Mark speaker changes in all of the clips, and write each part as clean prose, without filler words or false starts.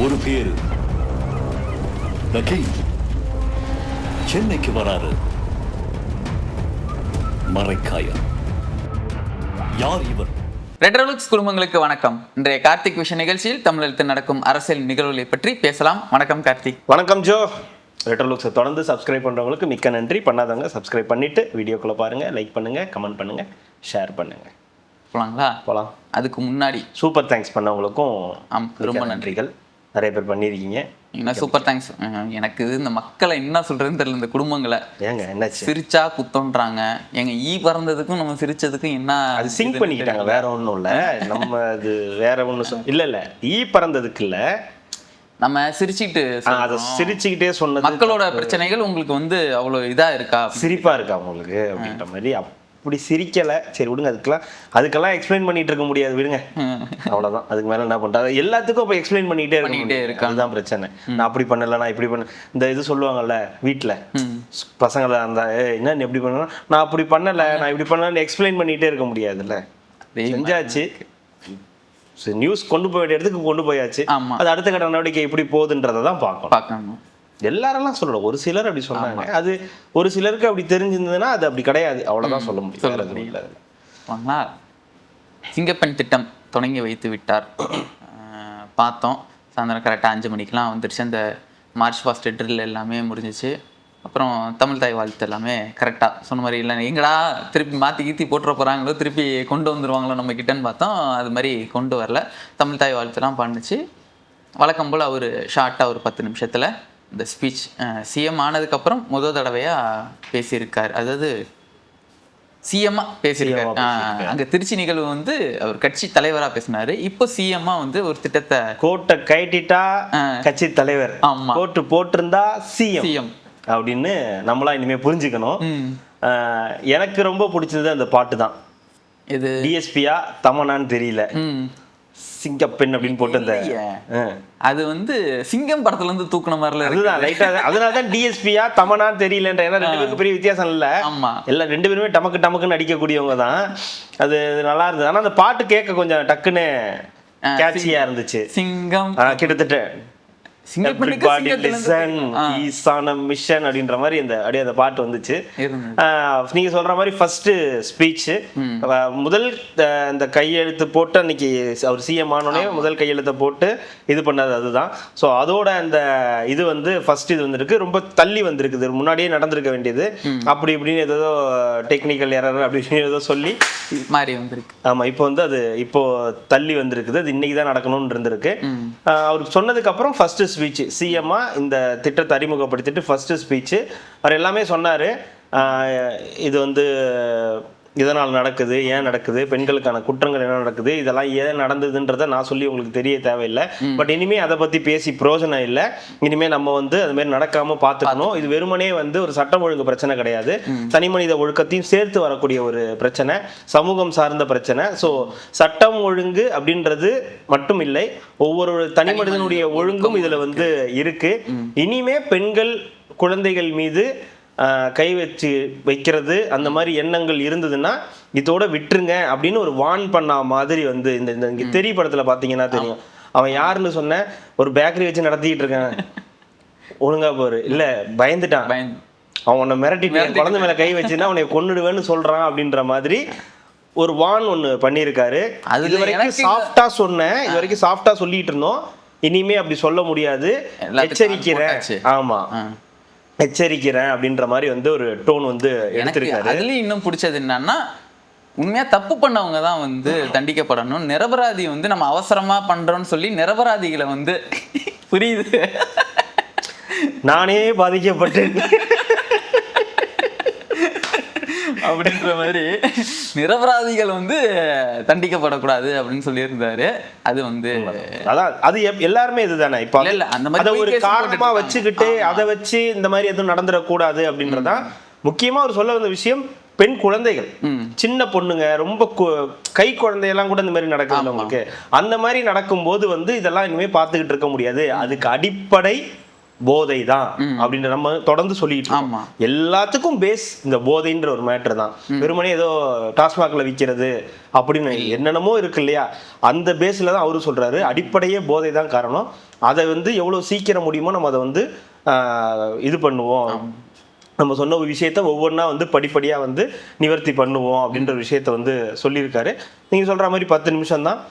Speaker 1: ஒரு பேரு The King சென்னைக்கு வராரு. மறைக்காயர். யார் இவர்?
Speaker 2: ரெட்ரோலுக்ஸ் குடும்பங்களுக்கு வணக்கம். இன்றைய கார்த்திக் விஷன் நிகழ்ச்சியில் தமிழகத்தில் நடக்கும் அரசியல் நிகழ்வுகளை பற்றி பேசலாம். வணக்கம் கார்த்திக்.
Speaker 3: வணக்கம் ஜோ. ரெட்ரோலுக்ஸை தொடர்ந்து சப்ஸ்கிரைப் பண்ணுறவங்களுக்கு மிக்க நன்றி. பண்ணாதவங்க சப்ஸ்கிரைப் பண்ணிவிட்டு வீடியோக்குள்ளே பாருங்கள், லைக் பண்ணுங்கள், கமெண்ட் பண்ணுங்கள், ஷேர் பண்ணுங்கள்.
Speaker 2: போகலாங்களா?
Speaker 3: போகலாம்.
Speaker 2: அதுக்கு முன்னாடி
Speaker 3: சூப்பர் தேங்க்ஸ் பண்ணவங்களுக்கும்
Speaker 2: ரொம்ப
Speaker 3: நன்றிகள். நிறைய பேர் பண்ணியிருக்கீங்க.
Speaker 2: என்ன சூப்பர் தேங்க்ஸ். எனக்கு இந்த மக்களை என்ன சொல்றதுன்னு தெரியல. இந்த குடும்பங்களை
Speaker 3: ஏங்க என்னாச்சு?
Speaker 2: சிரிச்சா குத்தம்ன்றாங்க. எங்க ஈ பறந்ததுக்கும் நம்ம சிரிச்சதுக்கும் என்ன
Speaker 3: அது சிங்க் பண்ணிக்கிட்டாங்க. வேற ஒன்றும் இல்லை. நம்ம அது வேற ஒன்றும் இல்லை ஈ பறந்ததுக்கு இல்லை,
Speaker 2: நம்ம சிரிச்சுக்கிட்டு
Speaker 3: அதை சிரிச்சுக்கிட்டே சொன்னது.
Speaker 2: மக்களோட பிரச்சனைகள் உங்களுக்கு அவ்வளோ இதா இருக்கா,
Speaker 3: சிரிப்பா இருக்கா உங்களுக்கு அப்படின்ற மாதிரி. அப்படி சிரிக்கலை. சரி விடுங்க, அதுக்கெல்லாம் எக்ஸ்பிளைன் பண்ணிட்டு இருக்க முடியாது, விடுங்க, அவ்வளோதான். அதுக்கு மேலே என்ன பண்ணுறது? எல்லாத்துக்கும் இப்போ எக்ஸ்பிளைன் பண்ணிக்கிட்டே இருக்கு. அதுதான் பிரச்சனை. நான் அப்படி பண்ணல, நான் இப்படி பண்ண, இந்த இது சொல்லுவாங்கல்ல வீட்டில் பசங்களை அந்த என்ன எப்படி பண்ண, நான் அப்படி பண்ணலை, நான் இப்படி பண்ணலன்னு எக்ஸ்பிளைன் பண்ணிகிட்டே இருக்க முடியாதுல்ல. செஞ்சாச்சு, நியூஸ் கொண்டு போய் வேண்டிய இடத்துக்கு கொண்டு போயாச்சு. அது அடுத்த கட்ட நடவடிக்கை எப்படி போகுதுன்றதை தான் பார்க்கணும். எல்லாரெல்லாம் சொல்லலாம். ஒரு சிலர் அப்படி சொன்னாங்க. அது ஒரு சிலருக்கு அப்படி தெரிஞ்சிருந்ததுன்னா அது அப்படி கிடையாது, அவ்வளோதான் சொல்ல முடியும்.
Speaker 2: சிங்கப்பெண் திட்டம் தொடங்கி வைத்து விட்டார். பார்த்தோம். சாயந்தரம் கரெக்டாக 5 மணிக்கெலாம் வந்துருச்சு. அந்த மார்ச் ஃபாஸ்ட் ட்ரில் எல்லாமே முடிஞ்சிச்சு. அப்புறம் தமிழ் தாய் வாழ்த்து எல்லாமே கரெக்டாக சொன்ன மாதிரி இல்லை. எங்கடா திருப்பி மாற்றி கீத்தி போட்டுற போகிறாங்களோ, திருப்பி கொண்டு வந்துடுவாங்களோ நம்ம கிட்டன்னு பார்த்தோம். அது மாதிரி கொண்டு வரல. தமிழ் தாய் வாழ்த்துலாம் பண்ணுச்சு. வழக்கம் போல் அவர் ஷார்ட்டாக ஒரு 10 நிமிஷத்தில் இந்த ஸ்பீச் சிஎம் ஆனதுக்கப்புறம் முதல் தடவையாக பேசியிருக்கார். அதாவது சிஎம்மாக பேசியிருக்காரு. அங்கே திருச்சி நிகழ்வு அவர் கட்சி தலைவராக பேசினார். இப்போ சிஎம்மாக ஒரு திட்டத்தை
Speaker 3: கோட்டை கைட்டிட்டா கட்சி தலைவர், கோட்டு போட்டிருந்தா சிஎம் அப்படின்னு நம்மளா இனிமேல் புரிஞ்சுக்கணும். எனக்கு ரொம்ப பிடிச்சது அந்த பாட்டு தான். இது டிஎஸ்பியா தமனான்னு தெரியல, சிங்கப்பெண் அப்படின்னு போட்டு அந்த
Speaker 2: அது சிங்கம் படத்துல இருந்து தூக்குன மாதிரில
Speaker 3: அதுதான் லைட்டா. அதனாலதான் டிஎஸ்பியா தமனான்னு தெரியலன்ற. ஏன்னா 2 பேருக்கு பெரிய வித்தியாசம் இல்ல. எல்லாம் 2 பேருமே டமக்குன்னு அடிக்கக்கூடியவங்க தான். அது நல்லா இருந்தது. ஆனா அந்த பாட்டு கேட்க கொஞ்சம் டக்குன்னு கேட்சியா இருந்துச்சு.
Speaker 2: சிங்கம்
Speaker 3: கிட்டத்தட்ட அப்படின்ற மாதிரி அந்த பாட்டு வந்துச்சு. நீங்க சொல்ற மாதிரி ஃபர்ஸ்ட் ஸ்பீச், முதல் இந்த கையெழுத்து போட்டு அன்னைக்கு அவர் சிஎம் ஆனோடனே முதல் கையெழுத்தை போட்டு இது பண்ணது அதுதான். ஸோ அதோட அந்த இது ஃபர்ஸ்ட் இது வந்திருக்கு. ரொம்ப தள்ளி வந்திருக்குது. முன்னாடியே நடந்திருக்க வேண்டியது. அப்படி இப்படின்னு ஏதோ டெக்னிக்கல் எரர் அப்படின்னு ஏதோ சொல்லி
Speaker 2: மாறி வந்திருக்கு.
Speaker 3: ஆமா, இப்போ அது இப்போ தள்ளி வந்திருக்குது. அது இன்னைக்கு தான் நடக்கணும்னு இருந்திருக்கு. அவருக்கு சொன்னதுக்கு அப்புறம் ஃபர்ஸ்ட் ஸ்பீச் சிஎம்மா இந்த திட்டத்தை அறிமுகப்படுத்திட்டு ஃபர்ஸ்ட் ஸ்பீச் அவர் எல்லாமே சொன்னார். இது இதனால் நடக்குது, ஏன் நடக்குது, பெண்களுக்கான குற்றங்கள் என்ன நடக்குது, இதெல்லாம் ஏன் நடந்ததுன்றதை நான் சொல்லி உங்களுக்கு தெரிய தேவையில்லை. பட் இனிமே அதை பற்றி பேசி பிரயோஜனம் இல்லை. இனிமேல் நம்ம அது மாதிரி நடக்காமல் பார்த்துக்கணும். இது வெறுமனே ஒரு சட்டம் ஒழுங்கு பிரச்சனை கிடையாது, தனி மனித ஒழுக்கத்தையும் சேர்த்து வரக்கூடிய ஒரு பிரச்சனை, சமூகம் சார்ந்த பிரச்சனை. ஸோ சட்டம் ஒழுங்கு அப்படின்றது மட்டும் இல்லை, ஒவ்வொரு தனி மனிதனுடைய ஒழுங்கும் இதில் இருக்கு. இனிமே பெண்கள் குழந்தைகள் மீது கை வைக்கிறது அந்த மாதிரி எண்ணங்கள் இருந்ததுன்னா இதோட விட்டுருங்க அப்படின்னு ஒரு வார்ன் பண்ண மாதிரி இந்த தெரிய படத்துல பாத்தீங்கன்னா தெரியும். அவன் யாருன்னு சொன்ன, ஒரு பேக்கரி வச்சு நடத்திக்கிட்டு இருக்கான், ஒழுங்கா போரு, இல்ல பயந்துட்டான், அவன் உன்னை மிரட்டிட்டு குழந்தை மேல கை வச்சுன்னா அவனை கொன்னுடுவேன்னு சொல்றான் அப்படின்ற மாதிரி ஒரு வார்ன் ஒண்ணு பண்ணியிருக்காரு. இது வரைக்கும் சாஃப்டா சொன்னேன், இது வரைக்கும் சாஃப்டா சொல்லிட்டு இருந்தோம், இனிமே அப்படி சொல்ல முடியாது, எச்சரிக்கிறேன். ஆமா, எச்சரிக்கிறேன் அப்படின்ற மாதிரி ஒரு டோன் எடுத்திருக்காரு.
Speaker 2: அதுலயும் இன்னும் பிடிச்சது என்னன்னா, உண்மையா தப்பு பண்ணவங்க தான் தண்டிக்கப்படணும். நிரபராதி நம்ம அவசரமா பண்றோம்னு சொல்லி நிரபராதிகளை புரியுது,
Speaker 3: நானே பாதிக்கப்பட்டேன்
Speaker 2: அப்படின்ற மாதிரி நிரபராதிகள் தண்டிக்கப்படக்கூடாது அப்படின்னு சொல்லியிருந்தாரு. அது
Speaker 3: அதான் அது எல்லாருமே இதுதானே. இப்ப அதை ஒரு காரணமா வச்சுக்கிட்டு அதை வச்சு இந்த மாதிரி எதுவும் நடந்துடக்கூடாது அப்படின்றதான் முக்கியமா அவர் சொல்ல வந்த விஷயம். பெண் குழந்தைகள், சின்ன பொண்ணுங்க, ரொம்ப கை குழந்தையெல்லாம் கூட இந்த மாதிரி நடக்குது உங்களுக்கு. அந்த மாதிரி நடக்கும்போது இதெல்லாம் இனிமே பார்த்துக்கிட்டு இருக்க முடியாது. அதுக்கு அடிப்படை போதை தான் அப்படின்ற நம்ம தொடர்ந்து சொல்லிட்டு இருக்கோம்.
Speaker 2: ஆமா.
Speaker 3: எல்லாத்துக்கும் பேஸ் இந்த போதைன்ற ஒரு மேட்டர் தான். வெறுமனே ஏதோ டாஸ்மாக்ல விற்கிறது அப்படின்னு என்னென்னமோ இருக்கு இல்லையா, அந்த பேஸ்ல தான் அவரு சொல்றாரு அடிப்படையே போதை தான் காரணம். அதை வந்து எவ்வளவு சீக்கிரம் முடியுமோ நம்ம அதை வந்து இது பண்ணுவோம், நம்ம சொன்ன ஒரு விஷயத்த ஒவ்வொன்றா வந்து படிப்படியாக வந்து நிவர்த்தி பண்ணுவோம் அப்படின்ற ஒரு விஷயத்த வந்து சொல்லியிருக்காரு. நீங்கள் சொல்கிற மாதிரி 10 நிமிஷம் தான்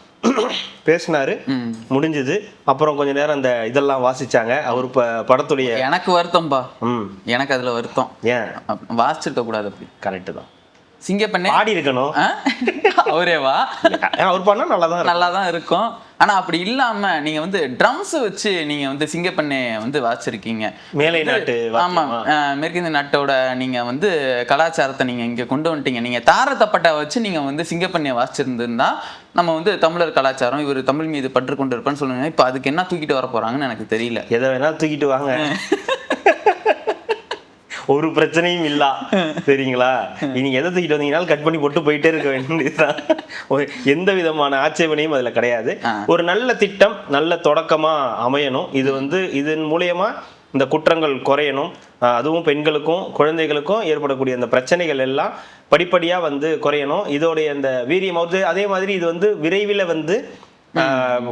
Speaker 3: பேசினாரு, முடிஞ்சது. அப்புறம் கொஞ்ச நேரம் அந்த இதெல்லாம் வாசிச்சாங்க. அவர் படத்துடைய
Speaker 2: எனக்கு வருத்தம்பா, எனக்கு அதில் வருத்தம்.
Speaker 3: ஏன்
Speaker 2: வாசிச்சிருக்க கூடாது? அப்படி
Speaker 3: கரெக்டு தான்.
Speaker 2: சிங்கப்பெண்ணே
Speaker 3: ஆடி இருக்கணும்.
Speaker 2: அவரேவா?
Speaker 3: அவர் பண்ணா நல்லா தான்
Speaker 2: இருக்கும். ஆனா அப்படி இல்லாம நீங்க வந்து ட்ரம்ஸ் வச்சு நீங்க வந்து சிங்கப்பெண்ணே வந்து வாசிச்சிருக்கீங்க.
Speaker 3: மேலை நாட்டு,
Speaker 2: ஆமா, மேற்கிந்திய நாட்டோட நீங்க வந்து கலாச்சாரத்தை நீங்க இங்க கொண்டு வந்துட்டீங்க. நீங்க தாரத்தப்பட்டை வச்சு நீங்க வந்து சிங்கப்பெண்ணை வாசிச்சிருந்திருந்தா நம்ம வந்து தமிழர் கலாச்சாரம், இவர் தமிழ் மீது பற்று கொண்டு இருப்பேன்னு சொல்லுங்க. இப்ப அதுக்கு என்ன தூக்கிட்டு வர போறாங்கன்னு எனக்கு தெரியல.
Speaker 3: எதை வேணா தூக்கிட்டு வாங்க, ஒரு பிரச்சனையும் இல்ல, சரிங்களா? நீங்க எதை தூக்கிட்டு வந்தீங்கனாலும் கட் பண்ணி போட்டு போயிட்டே இருக்க வேண்டியதுதான். எந்த விதமான ஆட்சேபனையும் அதுல கிடையாது. ஒரு நல்ல திட்டம் நல்ல தொடக்கமா அமையணும். இது வந்து இதன் மூலியமா இந்த குற்றங்கள் குறையணும். அதுவும் பெண்களுக்கும் குழந்தைகளுக்கும் ஏற்படக்கூடிய அந்த பிரச்சனைகள் எல்லாம் படிப்படியா வந்து குறையணும். இதோடைய அந்த வீரியம் அதே மாதிரி இது வந்து விரைவில் வந்து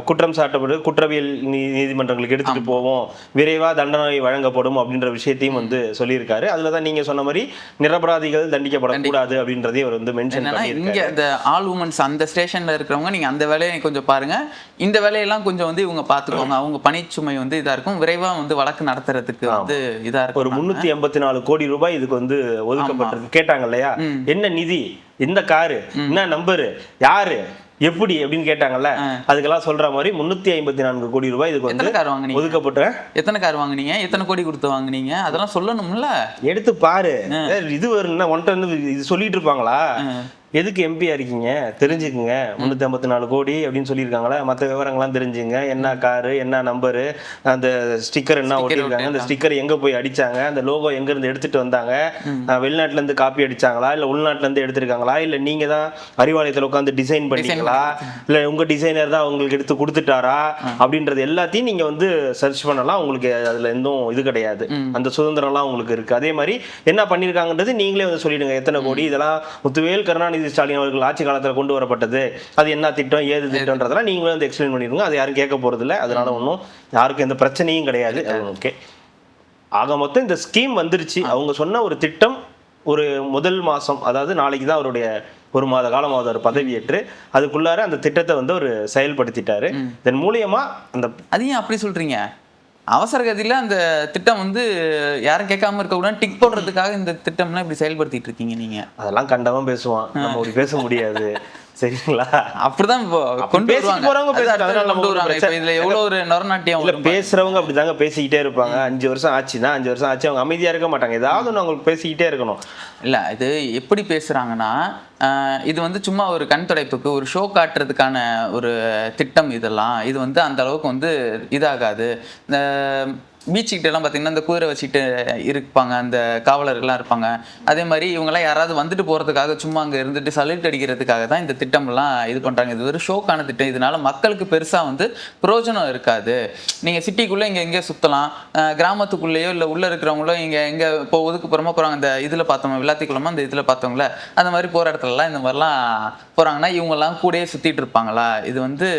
Speaker 3: குற்றம் சாட்டப்பட்டு குற்றவியல் நீதிமன்றங்களுக்கு எடுத்துட்டு போவோம், விரைவா தண்டனை வழங்கப்படும் அப்படின்ற விஷயத்தையும் வந்து சொல்லியிருக்காரு. அதுலதான் நீங்க சொன்ன மாதிரி நிரபராதிகள் தண்டிக்கப்படக்கூடாது அப்படின்றதையும் அவர் வந்து மென்ஷன் பண்ணியிருக்காரு.
Speaker 2: இங்க அந்த ஆல் உமன்ஸ் அந்த ஸ்டேஷன்ல இருக்கிறவங்க நீங்க அந்த வேலையை கொஞ்சம் பாருங்க, இந்த வேலையெல்லாம் கொஞ்சம் வந்து இவங்க பாத்துக்கோங்க. அவங்க பணிச்சுமை வந்து இதா இருக்கும், விரைவா வந்து வழக்கு நடத்துறதுக்கு வந்து இதா இருக்கும்.
Speaker 3: ஒரு 384 கோடி ரூபாய் இதுக்கு வந்து ஒதுக்கப்பட்டிருக்கு. கேட்டாங்க இல்லையா, என்ன நிதி, எந்த காரு, என்ன நம்பரு, யாரு, எப்படி அப்படின்னு கேட்டாங்கல்ல, அதுக்கெல்லாம் சொல்ற மாதிரி 354 கோடி ரூபாய் இதுக்கு வந்து ஒதுக்கப்பட்ட.
Speaker 2: எத்தனை கார் வாங்குனீங்க, எத்தனை கோடி கொடுத்து வாங்குனீங்க, அதெல்லாம் சொல்லணும்ல.
Speaker 3: எடுத்து பாரு. இது ஒரு ஒன்ட்ட வந்து இது சொல்லிட்டு இருப்பாங்களா? எதுக்கு எம்பியா இருக்கீங்க தெரிஞ்சுக்குங்க, 354 கோடி அப்படின்னு சொல்லியிருக்காங்களா, மற்ற விவரங்கள்லாம் தெரிஞ்சுங்க. என்ன காரு, என்ன நம்பரு, அந்த ஸ்டிக்கர் என்ன ஒட்டியிருக்காங்க, அந்த ஸ்டிக்கர் எங்க போய் அடிச்சாங்க, அந்த லோகோ எங்க இருந்து எடுத்துட்டு வந்தாங்க, வெளிநாட்டுல இருந்து காப்பி அடிச்சாங்களா, இல்ல உள்நாட்டுல இருந்து எடுத்திருக்காங்களா, இல்ல நீங்க தான் அறிவாலயத்துல உட்காந்து டிசைன் பண்ணீங்களா, இல்ல உங்க டிசைனர் தான் உங்களுக்கு எடுத்து கொடுத்துட்டாரா அப்படின்றது எல்லாத்தையும் நீங்க வந்து சர்ச் பண்ணலாம். உங்களுக்கு அதுல எதுவும் இது கிடையாது, அந்த சுதந்திரம்லாம் உங்களுக்கு இருக்கு. அதே மாதிரி என்ன பண்ணிருக்காங்கன்றது நீங்களே வந்து சொல்லிடுங்க. எத்தனை கோடி, இதெல்லாம் முத்துவேல் கருணாநிதி ஸ்டாலின் அவர்கள் ஆட்சி காலத்தில் கொண்டு வரப்பட்டது, அது என்ன திட்டம், ஏது திட்டம்ன்றதெல்லாம் நீங்களே வந்து எக்ஸ்பிளைன் பண்ணிருங்க. அது யாரும் கேட்க போறது இல்லை. அதனால ஒன்றும் யாருக்கும் எந்த பிரச்சனையும் கிடையாது. ஓகே, ஆக மொத்தம் இந்த ஸ்கீம் வந்துருச்சு. அவங்க சொன்ன ஒரு திட்டம் ஒரு முதல் மாசம், அதாவது நாளைக்கு தான் அவருடைய 1 மாத காலம் அவர் பதவியேற்று அதுக்குள்ளார அந்த திட்டத்தை வந்து அவர் செயல்படுத்திட்டாரு. இதன் மூலியமா அந்த
Speaker 2: அதையும் அப்படி சொல்றீங்க, அவசர கதியில அந்த திட்டம் வந்து யாரும் கேட்காம இருக்க கூட டிக் போடுறதுக்காக இந்த திட்டம்லாம் இப்படி செயல்படுத்திட்டு இருக்கீங்க நீங்க.
Speaker 3: அதெல்லாம் கண்டவன் பேசுவான், நம்ம அப்படி பேச முடியாது, சரிங்களா?
Speaker 2: அப்படிதான் கொண்டு வருவாங்க. இதுல எவ்வளவு ஒரு நொறநாட்டியம்
Speaker 3: பேசுறவங்க அப்படிதாங்க பேசிக்கிட்டே இருப்பாங்க. 5 வருஷம் ஆச்சுன்னா 5 வருஷம் ஆச்சு, அவங்க அமைதியா இருக்க மாட்டாங்க, ஏதாவது ஒன்று அவங்களுக்கு பேசிக்கிட்டே இருக்கணும்.
Speaker 2: இல்ல இது எப்படி பேசுறாங்கன்னா, இது வந்து சும்மா ஒரு கண் துடைப்புக்கு ஒரு ஷோ காட்டுறதுக்கான ஒரு திட்டம். இதெல்லாம் இது வந்து அந்த அளவுக்கு வந்து இதாகாது. இந்த பீச்சுக்கிட்டெல்லாம் பார்த்தீங்கன்னா இந்த குதிரை வச்சுட்டு இருப்பாங்க, அந்த காவலர்கள்லாம் இருப்பாங்க. அதே மாதிரி இவங்கெல்லாம் யாராவது வந்துட்டு போகிறதுக்காக சும்மா அங்கே இருந்துட்டு சல்யூட் அடிக்கிறதுக்காக தான் இந்த திட்டம்லாம் இது பண்ணுறாங்க. இது ஒரு ஷோக்கான திட்டம். இதனால மக்களுக்கு பெருசாக வந்து பிரயோஜனம் இருக்காது. நீங்கள் சிட்டிக்குள்ளே இங்கே எங்கே சுற்றலாம், கிராமத்துக்குள்ளேயோ இல்லை உள்ளே இருக்கிறவங்களோ இங்கே எங்கே இப்போ ஒதுக்குப்புறமா போகிறாங்க. இந்த இதில் பார்த்தோம் விளாத்திக்குள்ளமா, அந்த இதில் பார்த்தவங்கள அந்த மாதிரி போகிற இடத்துலலாம் இந்த மாதிரிலாம் போகிறாங்கன்னா இவங்கெல்லாம் கூடயே சுற்றிட்டு இருப்பாங்களா? இது வந்து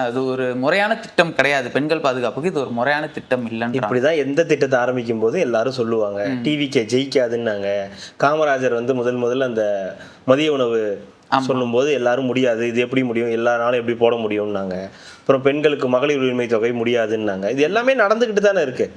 Speaker 2: அது ஒரு முறையான திட்டம் கிடையாது. பெண்கள் பாதுகாப்புக்கு இது ஒரு முறையான திட்டம் இல்லைன்னு
Speaker 3: இப்படிதான் எந்த திட்டத்தை ஆரம்பிக்கும் போது எல்லாரும் சொல்லுவாங்க, டிவிக்கே ஜெயிக்காதுன்னாங்க. காமராஜர் வந்து முதல்ல அந்த மதிய உணவு சொல்லும்போது எல்லாரும் முடியாது, இது எப்படி முடியும், எல்லா நாளும் எப்படி போட முடியும்னாங்க. அப்புறம் பெண்களுக்கு மகளிர் உரிமை தொகை முடியாதுன்னாங்க. இது எல்லாமே நடந்துக்கிட்டு தானே இருக்கு.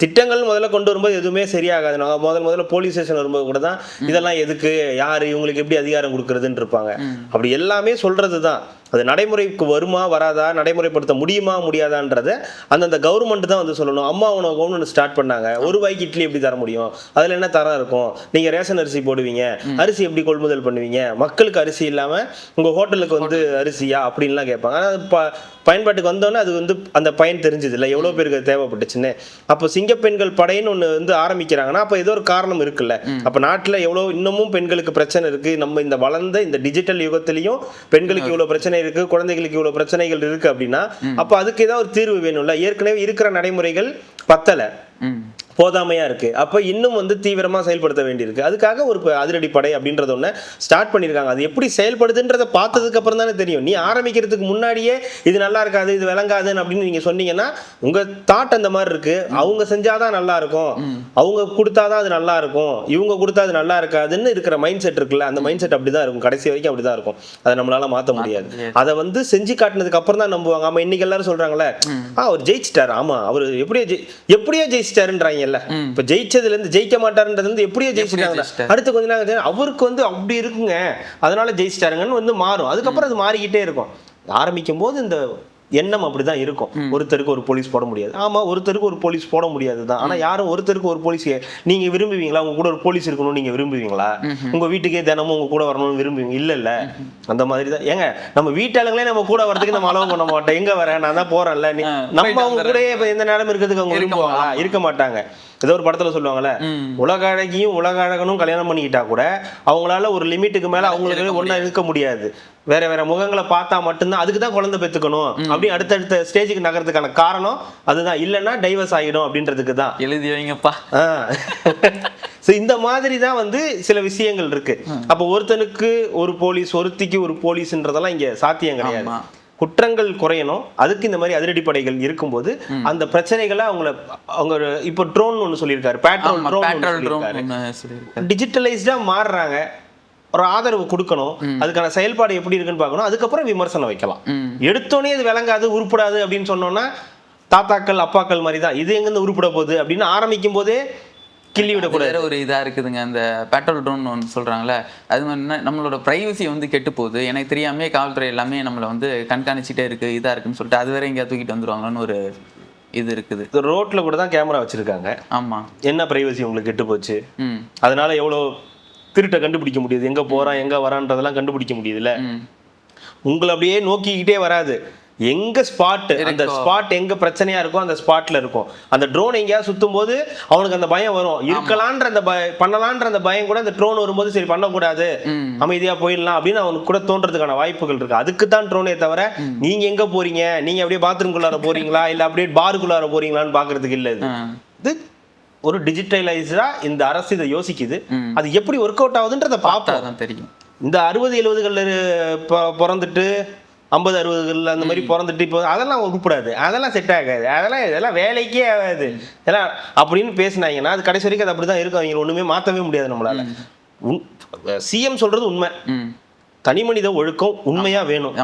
Speaker 3: திட்டங்கள் முதல்ல கொண்டு வரும்போது எதுவுமே சரியாகாது. நாங்கள் முதல்ல போலீஸ் ஸ்டேஷன் வரும்போது கூட தான் இதெல்லாம் எதுக்கு, யார், இவங்களுக்கு எப்படி அதிகாரம் கொடுக்குறதுன்னு இருப்பாங்க. அப்படி எல்லாமே சொல்றது தான். அது நடைமுறைக்கு வருமா வராதா, நடைமுறைப்படுத்த முடியுமா முடியாதான்றத அந்தந்த கவர்மெண்ட் தான் வந்து சொல்லணும். அம்மா உணவு ஒன்று ஸ்டார்ட் பண்ணாங்க, 1 ரூபாய்க்கு இட்லி எப்படி தர முடியும், அதில் என்ன தரம் இருக்கும், நீங்கள் ரேஷன் அரிசி போடுவீங்க, அரிசி எப்படி கொள்முதல் பண்ணுவீங்க, மக்களுக்கு அரிசி இல்லாமல் உங்கள் ஹோட்டலுக்கு வந்து அரிசியா அப்படின்லாம் கேட்பாங்க. ஆனால் பயன்பாட்டுக்கு வந்தோன்னே அது வந்து அந்த பயன் தெரிஞ்சது இல்லை, எவ்வளோ பேருக்கு தேவைப்பட்டுச்சுன்னு. அப்போ சிங்கப்பெண்கள் படைன்னு ஒன்று வந்து ஆரம்பிக்கிறாங்கன்னா அப்போ ஏதோ ஒரு காரணம் இருக்குல்ல. அப்போ நாட்டில் எவ்வளோ இன்னமும் பெண்களுக்கு பிரச்சனை இருக்குது. நம்ம இந்த வளர்ந்த இந்த டிஜிட்டல் யுகத்திலையும் பெண்களுக்கு இவ்வளோ பிரச்சனை இருக்கு, குழந்தைகளுக்கு இவ்வளவு பிரச்சனைகள் இருக்கு அப்படின்னா அப்ப அதுக்கு ஏதாவது ஒரு தீர்வு வேணும்ல. ஏற்கனவே இருக்கிற நடைமுறைகள் பத்தல, போதாமையா இருக்கு. அப்ப இன்னும் வந்து தீவிரமா செயல்படுத்த வேண்டியிருக்கு. அதுக்காக ஒரு அதிரடி படை அப்படின்றத ஒண்ணு ஸ்டார்ட் பண்ணிருக்காங்க. அது எப்படி செயல்படுதுன்றத பார்த்ததுக்கு அப்புறம் தானே தெரியும். நீ ஆரம்பிக்கிறதுக்கு முன்னாடியே இது நல்லா இருக்காது, இது விளங்காதுன்னு அப்படின்னு நீங்க சொன்னீங்கன்னா உங்க தாட் அந்த மாதிரி இருக்கு. அவங்க செஞ்சாதான் நல்லா இருக்கும், அவங்க கொடுத்தாதான் அது நல்லா இருக்கும், இவங்க கொடுத்தா அது நல்லா இருக்காதுன்னு இருக்கிற மைண்ட் செட் இருக்குல்ல, அந்த மைண்ட் செட் அப்படிதான் இருக்கும், கடைசி வரைக்கும் அப்படிதான் இருக்கும். அதை நம்மளால மாத்த முடியாது. அதை வந்து செஞ்சு காட்டினதுக்கு அப்புறம் தான் நம்புவாங்க. ஆமா, இன்னைக்கு எல்லாரும் சொல்றாங்களே அவர் ஜெயிச்சிட்டாரு, ஆமா அவர் எப்படியோ ஜெயிச்சிட்டாருன்றாங்க. இப்ப ஜெயிச்சதுல இருந்து ஜெயிக்க மாட்டாருன்றது வந்து எப்படியோ ஜெயிச்சிட்டாங்க. அடுத்து கொஞ்ச நாள் அவருக்கு வந்து அப்படி இருக்குங்க, அதனால ஜெயிச்சிட்டாருங்கன்னு வந்து மாறும். அதுக்கப்புறம் அது மாறிக்கிட்டே இருக்கும். ஆரம்பிக்கும் போது இந்த எண்ணம் அப்படிதான் இருக்கும். ஒருத்தருக்கு ஒரு போலீஸ் போட முடியாது. ஆமா, ஒருத்தருக்கு ஒரு போலீஸ் போட முடியாதுதான். ஆனா யாரும் ஒருத்தருக்கு ஒரு போலீஸ் நீங்க விரும்புவீங்களா? உங்க கூட ஒரு போலீஸ் இருக்கணும்னு நீங்க விரும்புவீங்களா? உங்க வீட்டுக்கே தினமும் உங்க கூட வரணும்னு விரும்புவீங்க? இல்ல அந்த மாதிரி தான். ஏங்க நம்ம வீட்டாளுங்களே நம்ம கூட வரதுக்கு நம்ம அலோவ் பண்ண மாட்டோம். எங்க வர, நான் தான் போறேன்ல, நம்ம அவங்க கூட எந்த நேரம் இருக்கிறதுக்கு அவங்க விரும்புவாங்களா? இருக்க மாட்டாங்க. ஏதோ ஒரு படத்துல சொல்லுவாங்கல்ல, உலக அழகியும் உலக அழகனும் கல்யாணம் பண்ணிக்கிட்டா கூட அவங்களால ஒரு லிமிட்டுக்கு மேல அவங்களுக்கு ஒன்னா இருக்க முடியாது. வேற வேற முகங்களை பார்த்தா மட்டும்தான். அதுக்கு தான் குழந்தை பெற்றுக்கணும் அப்படி அடுத்தடுத்த ஸ்டேஜுக்கு நகரத்துக்கான காரணம் அதுதான். இல்லைன்னா டைவர்ஸ் ஆகிடும் அப்படின்றதுக்கு தான்.
Speaker 2: எழுதி வைங்கப்பா.
Speaker 3: இந்த மாதிரி தான் வந்து சில விஷயங்கள் இருக்கு. அப்போ ஒருத்தனுக்கு ஒரு போலீஸ், ஒருத்திக்கு ஒரு போலீஸ்ன்றதெல்லாம் இங்க சாத்தியம் கிடையாது. குற்றங்கள் குறையணும். அதுக்கு இந்த மாதிரி அதிரடிப்படைகள் இருக்கும்போது அந்த பிரச்சனைகளை அவங்க இப்போ ட்ரோன் ஒன்று சொல்லியிருக்காரு, பேட்ரோல் ட்ரோன் டிஜிட்டலைஸ்டா மாறுறாங்க. ஒரு ஆதரவு கொடுக்கணும், அதுக்கான செயல்பாடு எப்படி இருக்குன்னு பார்க்கணும், அதுக்கப்புறம் விமர்சனம் வைக்கலாம். எடுத்தோடனே இது விளங்காது, உருப்படாது அப்படின்னு சொன்னோம்னா தாத்தாக்கள் அப்பாக்கள் மாதிரி தான். இது எங்கிருந்து உருப்பட போகுது அப்படின்னு ஆரம்பிக்கும் போதே கிள்ளி விடக்கூடாது.
Speaker 2: வேற ஒரு இதா இருக்குதுங்க, அந்த பேட்ரோல் ட்ரோன் ஒன்று சொல்றாங்களே, அது மாதிரி நம்மளோட பிரைவசி வந்து கெட்டு போகுது. எனக்கு தெரியாமே காவல்துறை எல்லாமே நம்மளை வந்து கண்காணிச்சுட்டே இருக்கு, இதா இருக்குன்னு சொல்லிட்டு அது வேற எங்கேயா தூக்கிட்டு வந்துருவாங்கன்னு ஒரு இது இருக்குது.
Speaker 3: ரோட்ல கூட தான் கேமரா வச்சிருக்காங்க.
Speaker 2: ஆமா,
Speaker 3: என்ன பிரைவசி உங்களுக்கு கெட்டு போச்சு? அதனால எவ்வளவு திருட்ட கண்டுபிடிக்க முடியுது, எங்க போறான் எங்க வரான்றதெல்லாம் கண்டுபிடிக்க முடியுதுல்ல. உங்களை அப்படியே நோக்கிக்கிட்டே வராது. எங்க ஸ்பாட், அந்த ஸ்பாட் எங்க பிரச்சனையா இருக்கோ அந்த ஸ்பாட்ல இருக்கும். அந்த ட்ரோன் எங்கேயாவது சுத்தும் போது அவனுக்கு அந்த பயம் வரும். இருக்கலான்ற அந்த பண்ணலான்ற அந்த பயம் கூட அந்த ட்ரோன் வரும்போது சரி பண்ணக்கூடாது, அமைதியா போயிடலாம் அப்படின்னு அவனுக்கு கூட தோன்றதுக்கான வாய்ப்புகள் இருக்கு. அதுக்கு தான் ட்ரோனே தவிர நீங்க எங்க போறீங்க, நீங்க அப்படியே பாத்ரூம்குள்ளார போறீங்களா இல்ல அப்படியே பாருக்குள்ளார போறீங்களான்னு பாக்குறதுக்கு இல்ல. இது ஒரு டிஜிட்டலைஸ்டா இந்த அரசு இதை யோசிக்குது. அது எப்படி ஒர்க் அவுட் ஆகுதுன்றத பார்த்தா
Speaker 2: தெரியும். இந்த
Speaker 3: 60-70களில் பிறந்துட்டு 50-60களில் அந்த மாதிரி பிறந்துட்டு இப்போ அதெல்லாம் உருப்படாது, அதெல்லாம் செட் ஆகாது, இதெல்லாம் வேலைக்கே ஆகாது எல்லாம் அப்படின்னு பேசினாங்கன்னா அது கடைசி வரைக்கும் அது அப்படிதான் இருக்கும். அவங்க ஒண்ணுமே மாற்றவே முடியாது நம்மளால. சிஎம் சொல்றது உண்மை. தனி மனித ஒழுக்கம் உண்மையா வேணும்.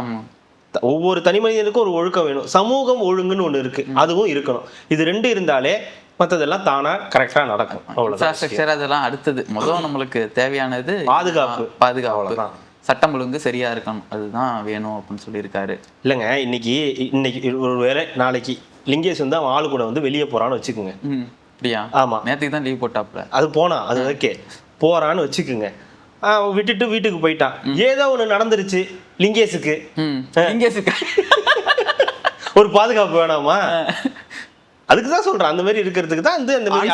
Speaker 3: ஒவ்வொரு தனி மனிதனுக்கும் ஒரு ஒழுக்கம் வேணும். சமூகம் ஒழுங்குன்னு ஒண்ணு இருக்கு, அதுவும் இருக்கணும். இது ரெண்டு இருந்தாலே மற்றதெல்லாம் தானா கரெக்டா நடக்கும்.
Speaker 2: அவ்வளவுதான். அதெல்லாம் அடுத்தது முதல் நம்மளுக்கு தேவையானது
Speaker 3: பாதுகாப்பு தான்.
Speaker 2: சட்டம் ஒழுங்கு சரியா இருக்கணும், அதுதான் வேணும் அப்படின்னு சொல்லியிருக்காரு.
Speaker 3: இல்லைங்க, இன்னைக்கு ஒரு வேளை நாளைக்கு லிங்கேஷ் வந்து அவன் ஆளு கூட வந்து வெளியே போறான்னு வச்சுக்கோங்க.
Speaker 2: அப்படியா?
Speaker 3: ஆமா,
Speaker 2: நேற்றுக்கு தான் லீவ் போட்டாப்ல.
Speaker 3: அது போனா அது ஓகே, போறான்னு வச்சுக்குங்க. விட்டுட்டு வீட்டுக்கு போயிட்டான். ஏதோ ஒண்ணு நடந்துருச்சு லிங்கேஷுக்கு. ஒரு பாதுகாப்பு வேணாமா? அதுக்குதான் சொல்றேன், அந்த மாதிரி இருக்கிறதுக்கு தான் அந்த மாதிரி.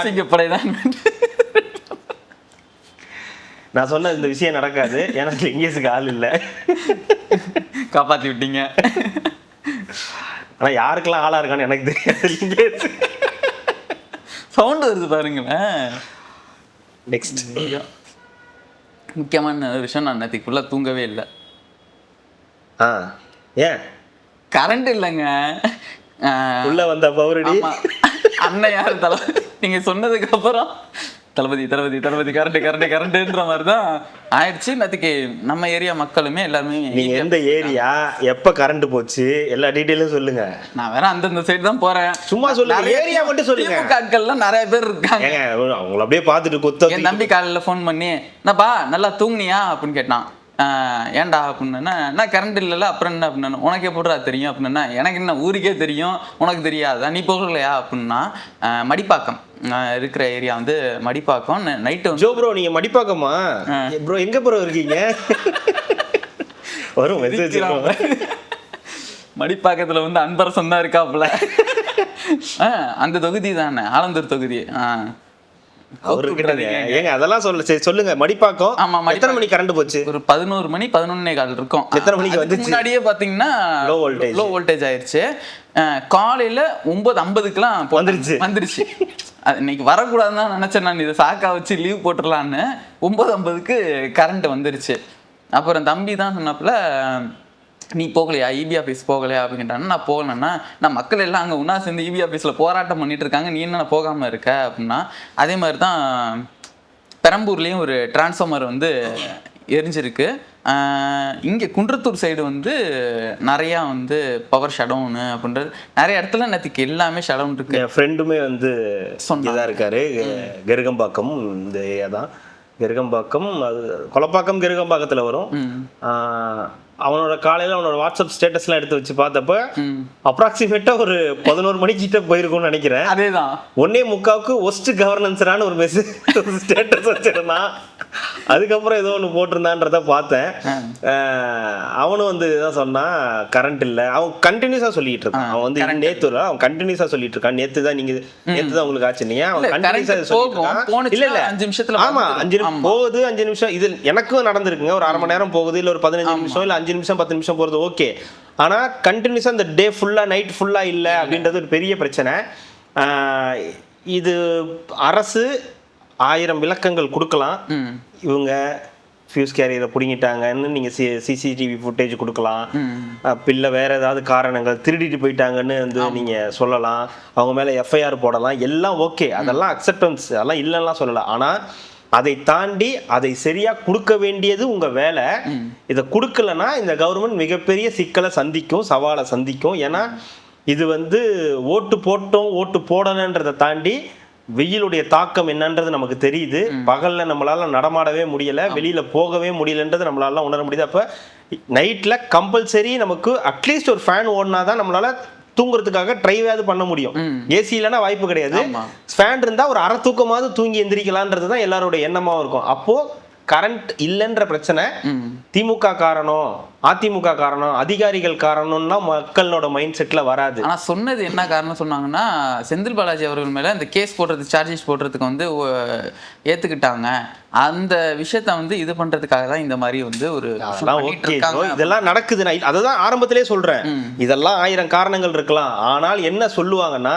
Speaker 3: நான் சொன்ன இந்த விஷயம் நடக்காது, எனக்கு லிங்கேஷுக்கு ஆள் இல்லை,
Speaker 2: காப்பாத்தி விட்டீங்க.
Speaker 3: ஆனா யாருக்கெல்லாம் ஆளா இருக்கான்னு எனக்கு தெரியாது. லிங்கேஷ்
Speaker 2: சவுண்ட் வருது பாருங்களேன்.
Speaker 3: நெக்ஸ்ட்
Speaker 2: முக்கியமான விஷயம், நான் நேற்றுக்கு ஃபுல்லாக தூங்கவே இல்லை.
Speaker 3: ஏன்?
Speaker 2: கரண்ட் இல்லைங்க.
Speaker 3: உள்ள வந்த பவுரடி
Speaker 2: அண்ணன் யாரு தளபதி, நீங்க சொன்னதுக்கு அப்புறம் தளபதி தளபதி தளபதி கரண்ட் கரண்ட் கரண்ட்ன்ற மாதிரி தான் ஆயிடுச்சு. நேற்றுக்கு நம்ம ஏரியா மக்களுமே எல்லாருமே.
Speaker 3: நீங்க எந்த ஏரியா, எப்ப கரண்ட் போச்சு, எல்லா டீட்டெயிலும் சொல்லுங்க.
Speaker 2: நான் வேற அந்தந்த சைடு தான் போறேன்.
Speaker 3: சும்மா சொல்லுங்க, ஏரியா மட்டும் சொல்லுங்க.
Speaker 2: ஆட்கள்லாம் நிறைய பேர் இருக்காங்க.
Speaker 3: அவங்கள அப்படியே பார்த்துட்டு கொத்த.
Speaker 2: என் தம்பி காலையில ஃபோன் பண்ணி, என்னப்பா நல்லா தூங்குனியா அப்படின்னு கேட்டான். ஏன்டா அப்படின்னா, என்ன கரண்ட் இல்லைல்ல அப்புறம் என்ன அப்படின்னா, உனக்கு எப்படிடா தெரியும் அப்படின்னா, எனக்கு என்ன ஊருக்கே தெரியும் உனக்கு தெரியாதா, நீ போகலையா அப்படின்னா, மடிப்பாக்கம் இருக்கிற ஏரியா வந்து மடிப்பாக்கம். நைட்டு
Speaker 3: ஜோ ப்ரோ, நீங்க மடிப்பாக்கமா ப்ரோ? எங்க ப்ரோ இருக்கீங்க? வரும் மெசேஜ்.
Speaker 2: மடிப்பாக்கத்துல வந்து அன்பரசன் தான் இருக்காப்புல. அந்த தொகுதி தானே, ஆலந்தூர் தொகுதி.
Speaker 3: அவர்கிட்ட ஏங்க அதெல்லாம் சரி சொல்லுங்க. மடிப்பாக்கம்
Speaker 2: ஆமா,
Speaker 3: எத்தனை மணிக்கு கரண்ட் போச்சு?
Speaker 2: ஒரு 11 மணி 11:15 இருக்கும்.
Speaker 3: எத்தனை மணிக்கு வந்துச்சு?
Speaker 2: முன்னாடியே பாத்தீங்கன்னா லோ வோல்டேஜ் ஆயிருச்சு. காலையில 9:50க்குலாம் வந்துருச்சு. இன்னைக்கு வரக்கூடாதுன்னு தான் நினைச்சேன் நான், இதை சாக்கா வச்சு லீவ் போட்டுடலான்னு. 9:50க்கு கரண்ட் வந்துருச்சு. அப்புறம் தம்பி தான் சொன்னப்பல, நீ போகலையா இபி ஆஃபீஸ் போகலையா அப்படின்ட்டாங்கன்னா, நான் போகலன்னா நான் மக்கள் எல்லாம் அங்கே ஒன்றா சேர்ந்து இபி ஆஃபீஸில் போராட்டம் பண்ணிட்டு இருக்காங்க, நீ என்ன போகாமல் இருக்க அப்படின்னா. அதே மாதிரி தான் பெரம்பூர்லேயும் ஒரு டிரான்ஸ்ஃபார்மர் வந்து எரிஞ்சிருக்கு. இங்கே குன்றத்தூர் சைடு வந்து நிறையா வந்து பவர் ஷடவுனு அப்படின்றது நிறைய இடத்துல நேற்றுக்கு எல்லாமே ஷடவுன் இருக்கு.
Speaker 3: என் ஃப்ரெண்டுமே வந்து சொன்னதாக இருக்காரு. கெருகம்பாக்கம் இந்த ஏரியா தான். கெருகம்பாக்கம், அது கொலப்பாக்கம் கெருகம்பாக்கத்தில் வரும். அவனோட காலையில் அவனோட வாட்ஸ்அப் ஸ்டேட்டஸ்லாம் எடுத்து வச்சு பார்த்தப்ப அப்ராக்சிமேட்டாக ஒரு 11 மணிக்கிட்ட போயிருக்கும்னு நினைக்கிறேன்.
Speaker 2: அதேதான்
Speaker 3: 1:45க்கு ஒஸ்ட் கவர்னன்ஸ்ரான ஒரு மெசேஜ் ஸ்டேட்டஸ் வச்சிருந்தான். அதுக்கப்புறம் ஏதோ ஒன்று போட்டிருந்தான்றத பார்த்தேன். அவனும் வந்து இதான் சொன்னான், கரண்ட் இல்லை. அவன் கண்டினியூஸாக சொல்லிட்டு இருக்கான். அவன் வந்து நேற்று அவன் கண்டினியூஸாக சொல்லிட்டு இருக்கான். நேற்று தான் உங்களுக்கு ஆச்சு நீங்க அவன் கண்டினியூஸாக சொல்லிட்டு இல்லை இல்லை 5 நிமிஷத்துல ஆமா 5 நிமிஷம் போகுது. 5 நிமிஷம் இது எனக்கும் நடந்திருக்குங்க. ஒரு 1/2 மணி நேரம் போகுது, இல்லை ஒரு 15 நிமிஷம், இல்லை 5 நிமிஷம் 10 நிமிஷம் போகிறது ஓகே. ஆனால் கண்டினியூஸாக இந்த டே ஃபுல்லாக நைட் ஃபுல்லாக இல்லை அப்படின்றது ஒரு பெரிய பிரச்சனை. இது அரசு 1000 விளக்கங்கள் கொடுக்கலாம். இவங்க ஃபியூஸ் கேரியரை பிடிங்கிட்டாங்கன்னு நீங்கள் சிசிடிவி ஃபுட்டேஜ் கொடுக்கலாம். இல்லை வேற ஏதாவது காரணங்கள், திருடிட்டு போயிட்டாங்கன்னு வந்து நீங்கள் சொல்லலாம். அவங்க மேலே எஃப்ஐஆர் போடலாம். எல்லாம் ஓகே, அதெல்லாம் அக்செப்டன்ஸ், அதெல்லாம் இல்லைன்னா சொல்லலாம். ஆனால் அதை தாண்டி அதை சரியா கொடுக்க வேண்டியது உங்க வேலை. இதை கொடுக்கலன்னா இந்த கவர்மெண்ட் மிகப்பெரிய சிக்கலை சந்திக்கும், சவாலை சந்திக்கும். ஏன்னா இது வந்து ஓட்டு போட்டோம் ஓட்டு போடணுன்றதை தாண்டி வெயிலுடைய தாக்கம் என்னன்றது நமக்கு தெரியுது. பகல்ல நம்மளால நடமாடவே முடியல, வெளியில போகவே முடியலன்றது நம்மளால உணர முடியுது. அப்ப நைட்ல கம்பல்சரி நமக்கு அட்லீஸ்ட் ஒரு ஃபேன் ஓடினாதான் நம்மளால தூங்குறதுக்காக ட்ரைவாவது பண்ண முடியும். ஏசி இல்லைன்னா வாய்ப்பு கிடையாது. ஃபேன் இருந்தா ஒரு அரை தூக்கமாவது தூங்கி எந்திரிக்கலான்றது தான் எல்லாரோட எண்ணமாவும் இருக்கும். அப்போ கரண்ட் இல்லைன்ற பிரச்சனை திமுக காரணம், அதிமுக காரணம், அதிகாரிகள் காரணம்னா மக்களோட மைண்ட் செட்ல வராது.
Speaker 2: ஆனா சொன்னது என்ன காரணம் சொன்னாங்கன்னா, செந்தில் பாலாஜி அவர்கள் மேல இந்த கேஸ் போடுறது, சார்ஜஸ் போடுறதுக்கு வந்து ஏத்துக்கிட்டாங்க. அந்த விஷயத்த வந்து இது பண்றதுக்காக தான் இந்த மாதிரி வந்து ஒரு
Speaker 3: இதெல்லாம் நடக்குது. நான் அததான் ஆரம்பத்திலே சொல்றேன், இதெல்லாம் 1000 காரணங்கள் இருக்கலாம். ஆனால் என்ன சொல்லுவாங்கன்னா,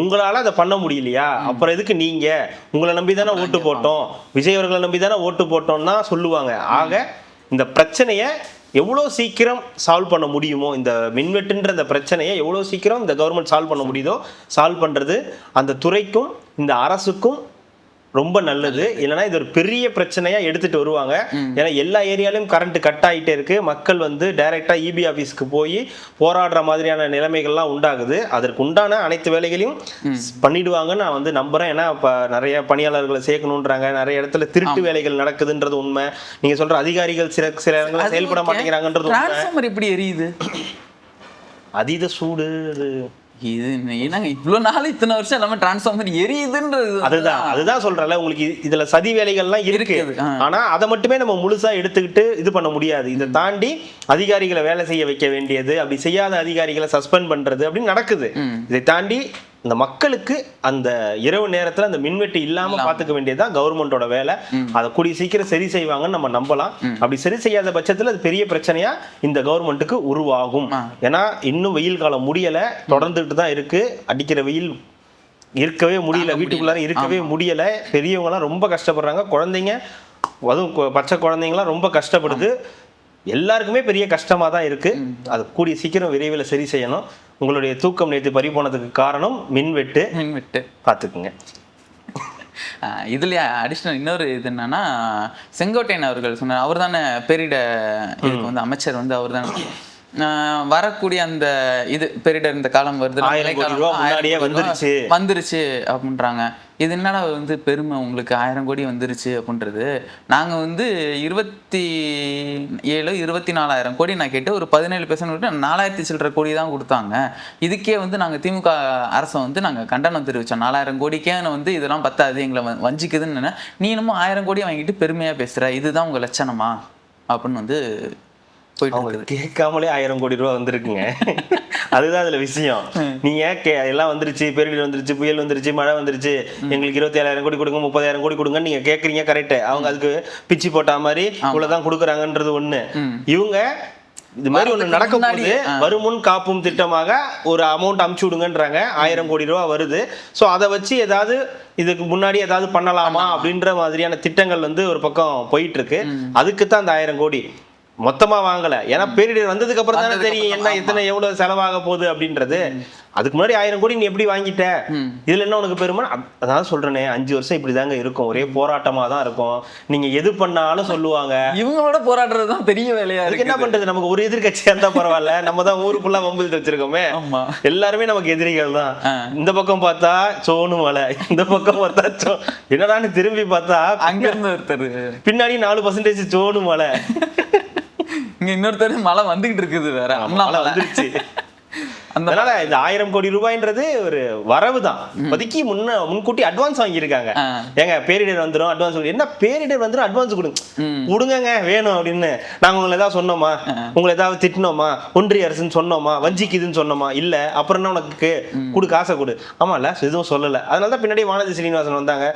Speaker 3: உங்களால அதை பண்ண முடியலையா, அப்புறம் எதுக்கு நீங்க, உங்களை நம்பி தானே ஓட்டு போட்டோம், விஜய் அவர்களை நம்பி தானே ஓட்டு போட்டோம்னா சொல்லுவாங்க. ஆக இந்த பிரச்சனையை எவ்வளோ சீக்கிரம் சால்வ் பண்ண முடியுமோ, இந்த மின்வெட்டுன்ற இந்த பிரச்சனையை எவ்வளோ சீக்கிரம் இந்த கவர்மெண்ட் சால்வ் பண்ண முடியுதோ சால்வ் பண்ணுறது அந்த துறைக்கும் இந்த அரசுக்கும் ரொம்ப நல்லது. இல்லைன்னா இது ஒரு பெரிய பிரச்சனையா எடுத்துட்டு வருவாங்க. ஏன்னா எல்லா ஏரியாலையும் கரண்ட் கட் ஆகிட்டே இருக்கு. மக்கள் வந்து டைரக்டா இபி ஆஃபீஸ்க்கு போய் போராடுற மாதிரியான நிலைமைகள்லாம் உண்டாகுது. அதற்கு உண்டான அனைத்து வேலைகளையும் பண்ணிடுவாங்கன்னு நான் வந்து நம்புறேன். ஏன்னா இப்போ நிறைய பணியாளர்களை சேர்க்கணுன்றாங்க, நிறைய இடத்துல திருட்டு வேலைகள் நடக்குதுன்றது உண்மை. நீங்க சொல்ற அதிகாரிகள் சில இடங்களில் செயல்பட மாட்டேங்கிறாங்கன்றது உண்மை.
Speaker 2: எப்படி எரியுது
Speaker 3: அதீத சூடு.
Speaker 2: இது என்னங்க இவ்வளவு நாள் இத்தனை வருஷம் எல்லாமே டிரான்ஸ்ஃபார்மர் எரியுதுன்றது.
Speaker 3: அதுதான் சொல்றேன் உங்களுக்கு, இதுல சதி வேலைகள்லாம் இருக்கு. ஆனா அதை மட்டுமே நம்ம முழுசா எடுத்துக்கிட்டு இது பண்ண முடியாது. இதை தாண்டி அதிகாரிகளை வேலை செய்ய வைக்க வேண்டியது, அப்படி செய்யாத அதிகாரிகளை சஸ்பெண்ட் பண்றது அப்படின்னு நடக்குது. இதை தாண்டி இந்த மக்களுக்கு அந்த இரவு நேரத்துல அந்த மின்வெட்டு இல்லாம பாத்துக்க வேண்டியதுதான் கவர்மெண்டோட வேலை. அதை கூடிய சீக்கிரம் சரி செய்வாங்கன்னு நம்ம நம்பலாம். அப்படி சரி செய்யாத பட்சத்துல அது பெரிய பிரச்சனையா இந்த கவர்மெண்ட்டுக்கு உருவாகும். ஏன்னா இன்னும் வெயில் காலம் முடியல, தொடர்ந்துட்டு தான் இருக்கு. அடிக்கிற வெயில் இருக்கவே முடியல, வீட்டுக்குள்ளார இருக்கவே முடியல. பெரியவங்கலாம் ரொம்ப கஷ்டப்படுறாங்க, குழந்தைங்க அதுவும் பச்சை குழந்தைங்களாம் ரொம்ப கஷ்டப்படுது. எல்லாருக்குமே பெரிய கஷ்டமா தான் இருக்கு. அது கூடிய சீக்கிரம் விரைவில் சரி செய்யணும். உங்களுடைய தூக்கம் நேற்று பறி போனதுக்கு காரணம் மின்வெட்டு பார்த்துக்குங்க.
Speaker 2: இதுல அடிஷ்னல் இன்னொரு இது என்னன்னா, செங்கோட்டையன் அவர்கள் சொன்னார், அவர் தானே பேரிட இதுக்கு வந்து அமைச்சர் வந்து அவர் தானே வரக்கூடிய அந்த இது பேரிடர் இந்த காலம் வருது, வந்துருச்சு அப்படின்றாங்க. இது என்னடா வந்து பெருமை உங்களுக்கு 1000 கோடி வந்துருச்சு அப்படின்றது. நாங்கள் வந்து 24,000 கோடி நான் கேட்டு ஒரு 17% 4000 சில்லற கோடி தான் கொடுத்தாங்க. இதுக்கே வந்து நாங்கள் திமுக அரசை வந்து நாங்கள் கண்டனம் தெரிவித்தோம். 4000 கோடிக்கே வந்து இதெல்லாம் பத்தாது, எங்களை வஞ்சிக்குதுன்னு. நீ இன்னமும் 1000 கோடி வாங்கிட்டு பெருமையாக பேசுகிற, இதுதான் உங்கள் லட்சணமா அப்படின்னு வந்து போயிட்டு
Speaker 3: அவங்க
Speaker 2: இருக்குது.
Speaker 3: கேட்காமலே 1000 கோடி ரூபா வந்திருக்குங்க. அதுதான் அதுல விஷயம். நீங்க எல்லாம் வந்துருச்சு, பேரிடர் வந்துருச்சு, புயல் வந்துருச்சு, மழை வந்துருச்சு, எங்களுக்கு 27,000 கோடி கொடுங்க, 30,000 கோடி கொடுங்கன்னு நீங்க கேக்குறீங்க, கரெக்ட். அவங்க அதுக்கு பிச்சு போட்டா மாதிரி இவ்வளவுதான் கொடுக்குறாங்கன்றது ஒண்ணு. இவங்க இது மாதிரி ஒண்ணு நடக்க போகுது, வருமுன் காப்பும் திட்டமாக ஒரு அமௌண்ட் அமுச்சு விடுங்கன்றாங்க. 1000 கோடி ரூபா வருது. ஸோ அதை வச்சு ஏதாவது இதுக்கு முன்னாடி ஏதாவது பண்ணலாமா அப்படின்ற மாதிரியான திட்டங்கள் வந்து ஒரு பக்கம் போயிட்டு இருக்கு. அதுக்கு தான் அந்த 1000 கோடி மொத்தமா வாங்கல. ஏன்னா பேரிடர் வந்ததுக்கு அப்புறம் தானே தெரியும் என்ன எத்தனை எவ்வளவு செலவாக போகுது அப்படின்றது. அதுக்கு முன்னாடி 1000 கோடி நீ எப்படி வாங்கிட்ட, இதுல என்ன உனக்கு பெருமை? அதான் சொல்றேனே, 5 வருஷம் இப்படிதாங்க இருக்கும், ஒரே போராட்டமா தான் இருக்கும். நீங்க எது பண்ணாலும் சொல்லுவாங்க.
Speaker 2: இவங்களோட போராடுறது தான் பெரிய வேலையா இருக்கு.
Speaker 3: என்ன பண்றது, நமக்கு ஒரு எதிர்கட்சியா இருந்தா பரவாயில்ல, நம்ம தான் ஊருக்குள்ள வம்பில் வச்சிருக்கோமே, எல்லாருமே நமக்கு எதிரிகள் தான். இந்த பக்கம் பார்த்தா சோனு மலை, இந்த பக்கம் பார்த்தா என்னடான்னு திரும்பி பார்த்தா
Speaker 2: அங்க இருந்து ஒருத்தர்
Speaker 3: பின்னாடி 4% சோனு மலை,
Speaker 2: இங்க இன்னொருத்தர் மழை வந்துகிட்டு இருக்குது வேற,
Speaker 3: மழை வந்துருச்சு. அதனால இந்த 1000 கோடி ரூபாய்ன்றது ஒரு வரவு தான். இப்போதைக்கு முன்கூட்டி அட்வான்ஸ் வாங்கியிருக்காங்க. ஏங்க பேரிடர் வந்துடும் அட்வான்ஸ், என்ன பேரிடர் வந்துடும் அட்வான்ஸ் கொடுங்க வேணும் அப்படின்னு நாங்க உங்களை ஏதாவது சொன்னோமா, உங்களை ஏதாவது திட்டினோமா, ஒன்றிய அரசுன்னு சொன்னோமா, வஞ்சிக்குதுன்னு சொன்னோமா? இல்ல. அப்புறம் என்ன உனக்கு கொடு, காசை கொடு. ஆமா இல்ல, எதுவும் சொல்லல. அதனாலதான் பின்னாடி வானதி ஸ்ரீனிவாசன் வந்தாங்க.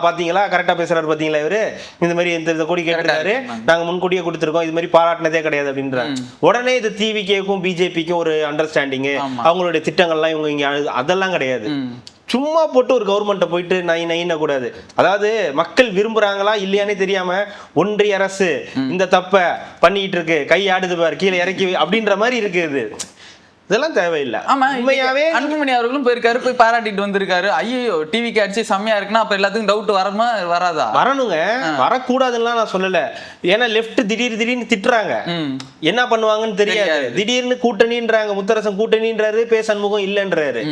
Speaker 3: பாத்தீங்களா கரெக்டா பேசுறாரு பாத்தீங்களா, இவரு இந்த மாதிரி இந்த கோடி கேட்டிருக்காரு, நாங்க முன்கூட்டியே கொடுத்துருக்கோம், இது மாதிரி பாராட்டினதே கிடையாது அப்படின்றாங்க. உடனே இது டிவிகேக்கும் பிஜேபிக்கும் ஒரு அண்டர்ஸ்டாண்டிங், அவங்களுடைய திட்டங்கள்லாம் இவங்க இங்க அதெல்லாம் கிடையாது. சும்மா போட்டு ஒரு கவர்மெண்ட்டை போயிட்டு நைன கூடாது. அதாவது மக்கள் விரும்புறாங்களா இல்லையானே தெரியாம ஒன்றிய அரசு இந்த தப்ப பண்ணிட்டு இருக்கு, கை ஆடுது பார், கீழே இறக்கி அப்படின்ற மாதிரி இருக்குது. இதெல்லாம் தேவையில்லை.
Speaker 2: ஆமா, உண்மையாவே அன்புமணி அவர்களும் போயிருக்காரு, போய் பாராட்டிட்டு வந்திருக்காரு. ஐயோ டிவிக்கு அடிச்சு செம்மையா இருக்குன்னா அப்ப எல்லாத்துக்கும் டவுட் வரமா வராதா?
Speaker 3: வரணுங்க, வரக்கூடாதுன்னு நான் சொல்லல. ஏன்னா லெஃப்ட் திடீர்னு திட்டுறாங்க, என்ன பண்ணுவாங்கன்னு தெரியாது. திடீர்னு கூட்டணின்றாங்க, முத்தரசன் கூட்டணின்றாரு, பே சண்முகம் இல்லைன்றாரு,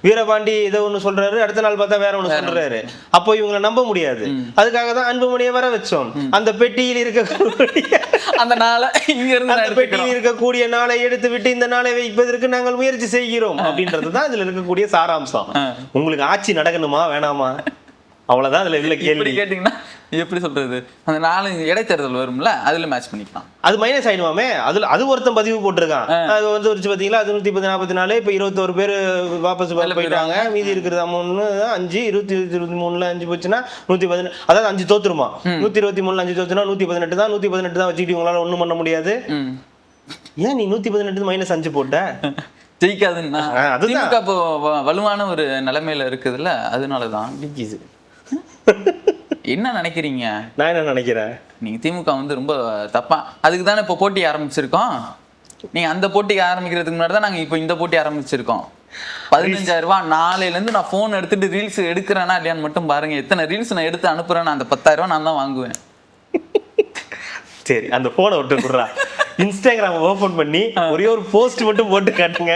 Speaker 3: வீரபாண்டி ஏதோ ஒண்ணு சொல்றாரு, அடுத்த நாள் பார்த்தா வேற ஒண்ணு சொல்றாரு. அப்போ இவங்களை நம்ப முடியாது. அதுக்காக தான் அன்புமணியை வர வச்சோம். அந்த பெட்டியில் இருக்கக்கூடிய
Speaker 2: அந்த நாளை இங்க இருந்து
Speaker 3: அந்த பெட்டியில் இருக்கக்கூடிய நாளை எடுத்து விட்டு இந்த நாளை வைப்பதற்கு நாங்கள் முயற்சி செய்கிறோம் அப்படின்றதுதான் இதுல இருக்கக்கூடிய சாராம்சம். உங்களுக்கு ஆட்சி நடக்கணுமா வேணாமா, அவ்வளவுதான் அதுல இல்ல கேள்வி.
Speaker 2: கேட்டீங்கன்னா எப்படி சொல்றது, அந்த 4 இடைத்தேர்தல் வரும்ல, அதுல மேட்ச் பண்ணிக்கலாம்.
Speaker 3: அது மைனஸ் ஆயிடுவாமே. அது ஒருத்தன் பதிவு போட்டிருக்கான், அது வந்து ஒரு பாத்தீங்களா, அது 144 இப்ப 21 பேர் வாபஸ் போயிட்டாங்க. மீதி இருக்கிறது 3 5 23ல 5 போச்சுன்னா 118, அதாவது 5 தோத்துருமா. 123ல 5 தோத்துனா 118 தான். 118 தான் வச்சுக்கிட்டு உங்களால ஒண்ணும் பண்ண முடியாது. ஏன் நீ 118 -5 போட்ட?
Speaker 2: ஜெயிக்காதுன்னா திமுக இப்போ வலுவான ஒரு நிலைமையில இருக்குதுல்ல, அதனாலதான் என்ன நினைக்கிறீங்க?
Speaker 3: நான் என்ன நினைக்கிறேன்,
Speaker 2: நீங்க திமுக வந்து ரொம்ப தப்பா, அதுக்கு தானே இப்போ போட்டி ஆரம்பிச்சிருக்கோம். நீங்க அந்த போட்டி ஆரம்பிக்கிறதுக்கு முன்னாடி தான் நாங்க இப்போ இந்த போட்டி ஆரம்பிச்சிருக்கோம். 15,000 ரூபாய் நாளையில இருந்து நான் போன் எடுத்துட்டு ரீல்ஸ் எடுக்கிறேன்னா இல்லையான்னு மட்டும் பாருங்க. எத்தனை ரீல்ஸ் நான் எடுத்து அனுப்புறேன்னு அந்த 10,000 ரூபாய் நான் தான் வாங்குவேன்.
Speaker 3: சரி, அந்த போனை விட்டு குடுறா, இன்ஸ்டாகிராம் ஓபன் பண்ணி ஒரே ஒரு போஸ்ட் மட்டும் போட்டு காட்டுங்க,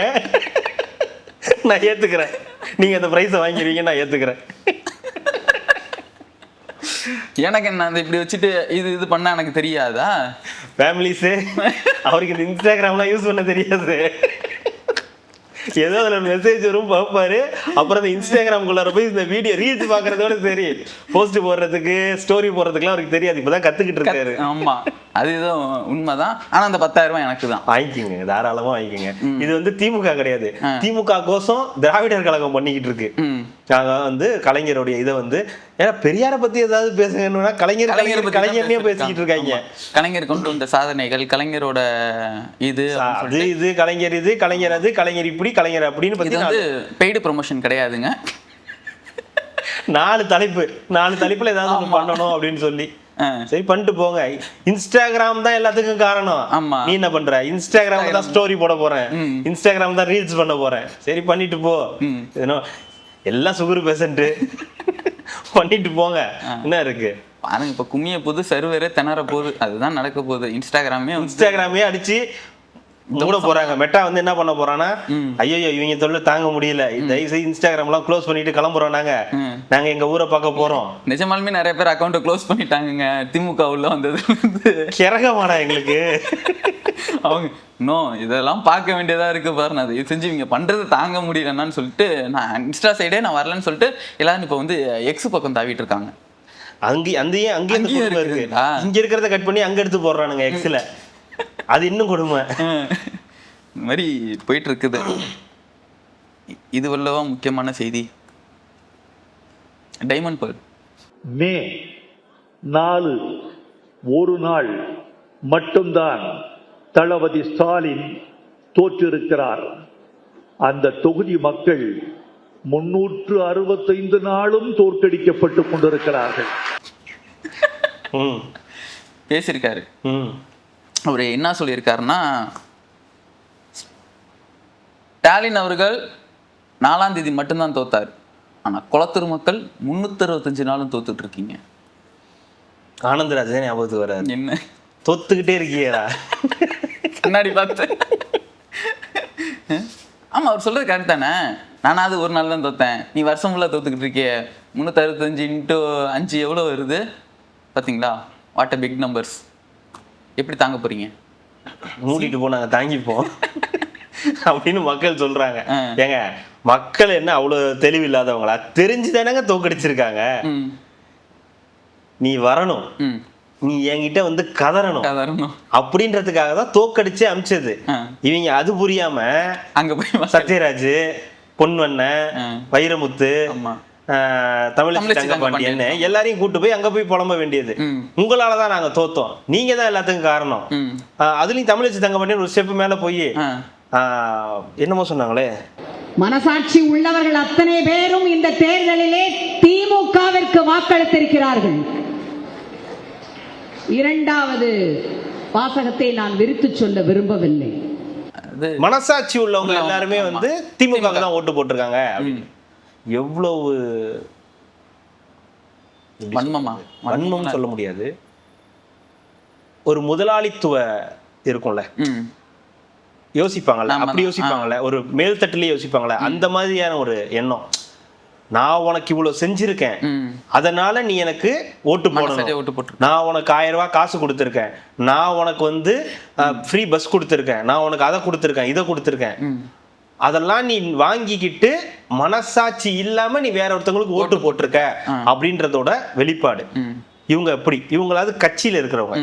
Speaker 3: நான் ஏத்துக்கிறேன். நீங்க அந்த பிரைஸை வாங்கிடுவீங்க, நான் ஏத்துக்கிறேன்.
Speaker 2: எனக்கு என்ன இப்படி வச்சுட்டு இது பண்ணா எனக்கு தெரியாதா?
Speaker 3: ஃபேமிலிஸே அவருக்கு இந்த இன்ஸ்டாகிராம்லாம் யூஸ் பண்ண தெரியாது. ஏதோ அதில் மெசேஜ் வரும் பார்ப்பாரு, அப்புறம் இந்த இன்ஸ்டாகிராம்குள்ளார போய் இந்த வீடியோ ரீல்ஸ் பார்க்கறதோட சரி, போஸ்ட் போடுறதுக்கு ஸ்டோரி போடுறதுக்குலாம் அவருக்கு தெரியாது. இப்போதான் கத்துக்கிட்டு இருக்காரு.
Speaker 2: ஆமா, அது ஏதோ உண்மைதான். ஆனா அந்த 10,000 ரூபாய் எனக்கு தான்.
Speaker 3: வாங்கிக்கோங்க, தாராளமா வாங்கிக்கோங்க. இது வந்து திமுக கிடையாது, திமுக கோசம் திராவிடர் கழகம் பண்ணிக்கிட்டு இருக்கு. நாங்க வந்து கலைஞருடைய இதை வந்து, ஏன்னா பெரியாரை பத்தி ஏதாவது பேசுங்கன்னா கலைஞர்னே பேசிக்கிட்டு இருக்காங்க.
Speaker 2: கலைஞர் கொண்டு வந்த சாதனைகள், கலைஞரோட இது
Speaker 3: கலைஞர் இது, கலைஞர் அது, கலைஞர் இப்படி, கலைஞர் அப்படின்னு பத்தி
Speaker 2: வந்து பெய்டு ப்ரொமோஷன் கிடையாதுங்க.
Speaker 3: 4 தலைப்புல ஏதாவது ஒண்ணு பண்ணணும் அப்படின்னு சொல்லி சரி பண்ணிட்டு போங்க. இன்ஸ்டாகிராம் தான் எல்லாத்துக்கும் காரணம். நீ என்ன பண்ற? இன்ஸ்டாகிராம் தான் ஸ்டோரி போட போறேன், இன்ஸ்டாகிராம் தான் ரீல்ஸ் பண்ண போறேன். சரி பண்ணிட்டு போ, எல்லாம் சுகர் பேஷண்ட் பண்ணிட்டு போங்க, என்ன இருக்கு
Speaker 2: பாருங்க. இப்ப கும்மிய போது சர்வரே திணற போகுது, அதுதான் நடக்க போகுது.
Speaker 3: இன்ஸ்டாகிராமே அடிச்சு கூட போறாங்க. மெட்டா வந்து என்ன பண்ண போறானா, ஐயோ இவங்க தொல்லை தாங்க முடியல, தயவு செய்து இன்ஸ்டாகிராம் எல்லாம் க்ளோஸ் பண்ணிட்டு கிளம்புறோம், நாங்க எங்க ஊரை பார்க்க போறோம்.
Speaker 2: நிஜமாலுமே நிறைய பேர் அக்கௌண்ட் க்ளோஸ் பண்ணிட்டாங்க திமுக உள்ள வந்தது.
Speaker 3: கிறகமாடா எங்களுக்கு
Speaker 2: அவங்க இதெல்லாம் பார்க்க வேண்டியதா இருக்கு பாருங்க. அதை செஞ்சு இவங்க பண்றது தாங்க முடியலன்னு சொல்லிட்டு நான் இன்ஸ்டா சைடே நான் வரலன்னு சொல்லிட்டு எல்லாரும் இப்ப வந்து எக்ஸ் பக்கம் தாவிட்டு இருக்காங்க.
Speaker 3: அங்கேயும் இருக்கு, இங்க இருக்கிறத கட் பண்ணி அங்க எடுத்து போடுறானுங்க எக்ஸ்ல. அது இன்னும் கொடுமை.
Speaker 2: இந்த மாதிரி போயிட்டு இருக்குது. இது வல்லவா முக்கியமான செய்தி. டைமண்ட் பேர்ல்
Speaker 4: மே 4 ஒரு நாள் மட்டும்தான் தளபதி ஸ்டாலின் தோற்றிருக்கிறார். அந்த தொகுதி மக்கள் 365 நாளும் தோற்கடிக்கப்பட்டு கொண்டிருக்கிறார்கள்.
Speaker 2: பேசியிருக்காரு. அவர் என்ன சொல்லியிருக்காருன்னா, ஸ்டாலின் அவர்கள் 4ஆம் தேதி மட்டும்தான் தோத்தார், ஆனால் குளத்தூர் மக்கள் 365 நாளும் தோத்துட்டு இருக்கீங்க.
Speaker 3: ஆனந்தராஜ் தான் ஞாபகத்துக்கு வராது.
Speaker 2: என்ன
Speaker 3: தோத்துக்கிட்டே இருக்கீங்களா?
Speaker 2: கண்ணாடி பார்த்து. ஆமாம், அவர் சொல்கிறது கரெக்ட் தானே. நானாவது ஒரு நாள் தான் தோத்தேன், நீ வருஷம் ஃபுல்லாக தோத்துக்கிட்டு இருக்கிய. 365 × 5 எவ்வளோ வருது பார்த்தீங்களா? What a big numbers. எப்படி தாங்க போகிறீங்க?
Speaker 3: மூடிட்டு போ, நாங்கள் தாங்கிப்போம் அப்படின்னு மக்கள் சொல்றாங்க. ஏங்க, மக்கள் என்ன அவ்வளவு தெளிவு இல்லாதவங்களா? தெரிஞ்சு தானங்க தோக்கடிச்சிருக்காங்க. நீ வரணும், நீ என்கிட்ட வந்து கதறணும் அப்படின்றதுக்காக தான் தோக்கடிச்சு அமிச்சது. இவங்க அது புரியாம அங்க போய் சத்யராஜ், பொன்வண்ணன், வைரமுத்து, தமிழச்சி தங்கபாண்டியன் எல்லாரையும் கூட்டு போய் அங்க போய் புலம்ப வேண்டியது. உங்களாலதான் நாங்க தோத்தோம், நீங்க தான் எல்லாத்துக்கும் காரணம். அதுலயும் தமிழச்சி தங்கபாண்டியன் ஒரு ஸ்டெப் மேல போய் என்னமோ சொன்னாங்களே,
Speaker 5: மனசாட்சி உள்ளவர்கள் அத்தனை பேரும் இந்த தேர்தலிலே திமுகவிற்கு வாக்களித்திருக்கிறார்கள். இரண்டாவது வாசகத்தை நான் விரித்து சொல்ல விரும்பவில்லை.
Speaker 3: மனசாட்சி உள்ளவங்க எல்லாருமே வந்து திமுக தான் ஓட்டு போட்டிருக்காங்க. எவ்வளவு வன்மம் சொல்ல முடியாது. ஒரு முதலாளித்துவ இருக்கும்ல, யோசிப்பாங்கல்ல, அப்படி யோசிப்பாங்கல்ல, ஒரு மேல்தட்டிலே யோசிப்பாங்கல்ல, அந்த மாதிரியான ஒரு எண்ணம். நான் உனக்கு இவ்வளவு செஞ்சிருக்கேன், அதனால நீ எனக்கு ஓட்டு போடணும். நான் உனக்கு 1000 ரூபாய் காசு கொடுத்துருக்கேன், நான் உனக்கு வந்து ஃப்ரீ பஸ் கொடுத்துருக்கேன், நான் உனக்கு அதை கொடுத்துருக்கேன், இதை கொடுத்துருக்கேன். அதெல்லாம் நீ வாங்கிக்கிட்டு மனசாட்சி இல்லாம நீ வேற ஒருத்தவங்களுக்கு ஓட்டு போட்டிருக்க அப்படின்றதோட வெளிப்பாடு. இவங்க எப்படி? இவங்களாவது கட்சியில இருக்கிறவங்க.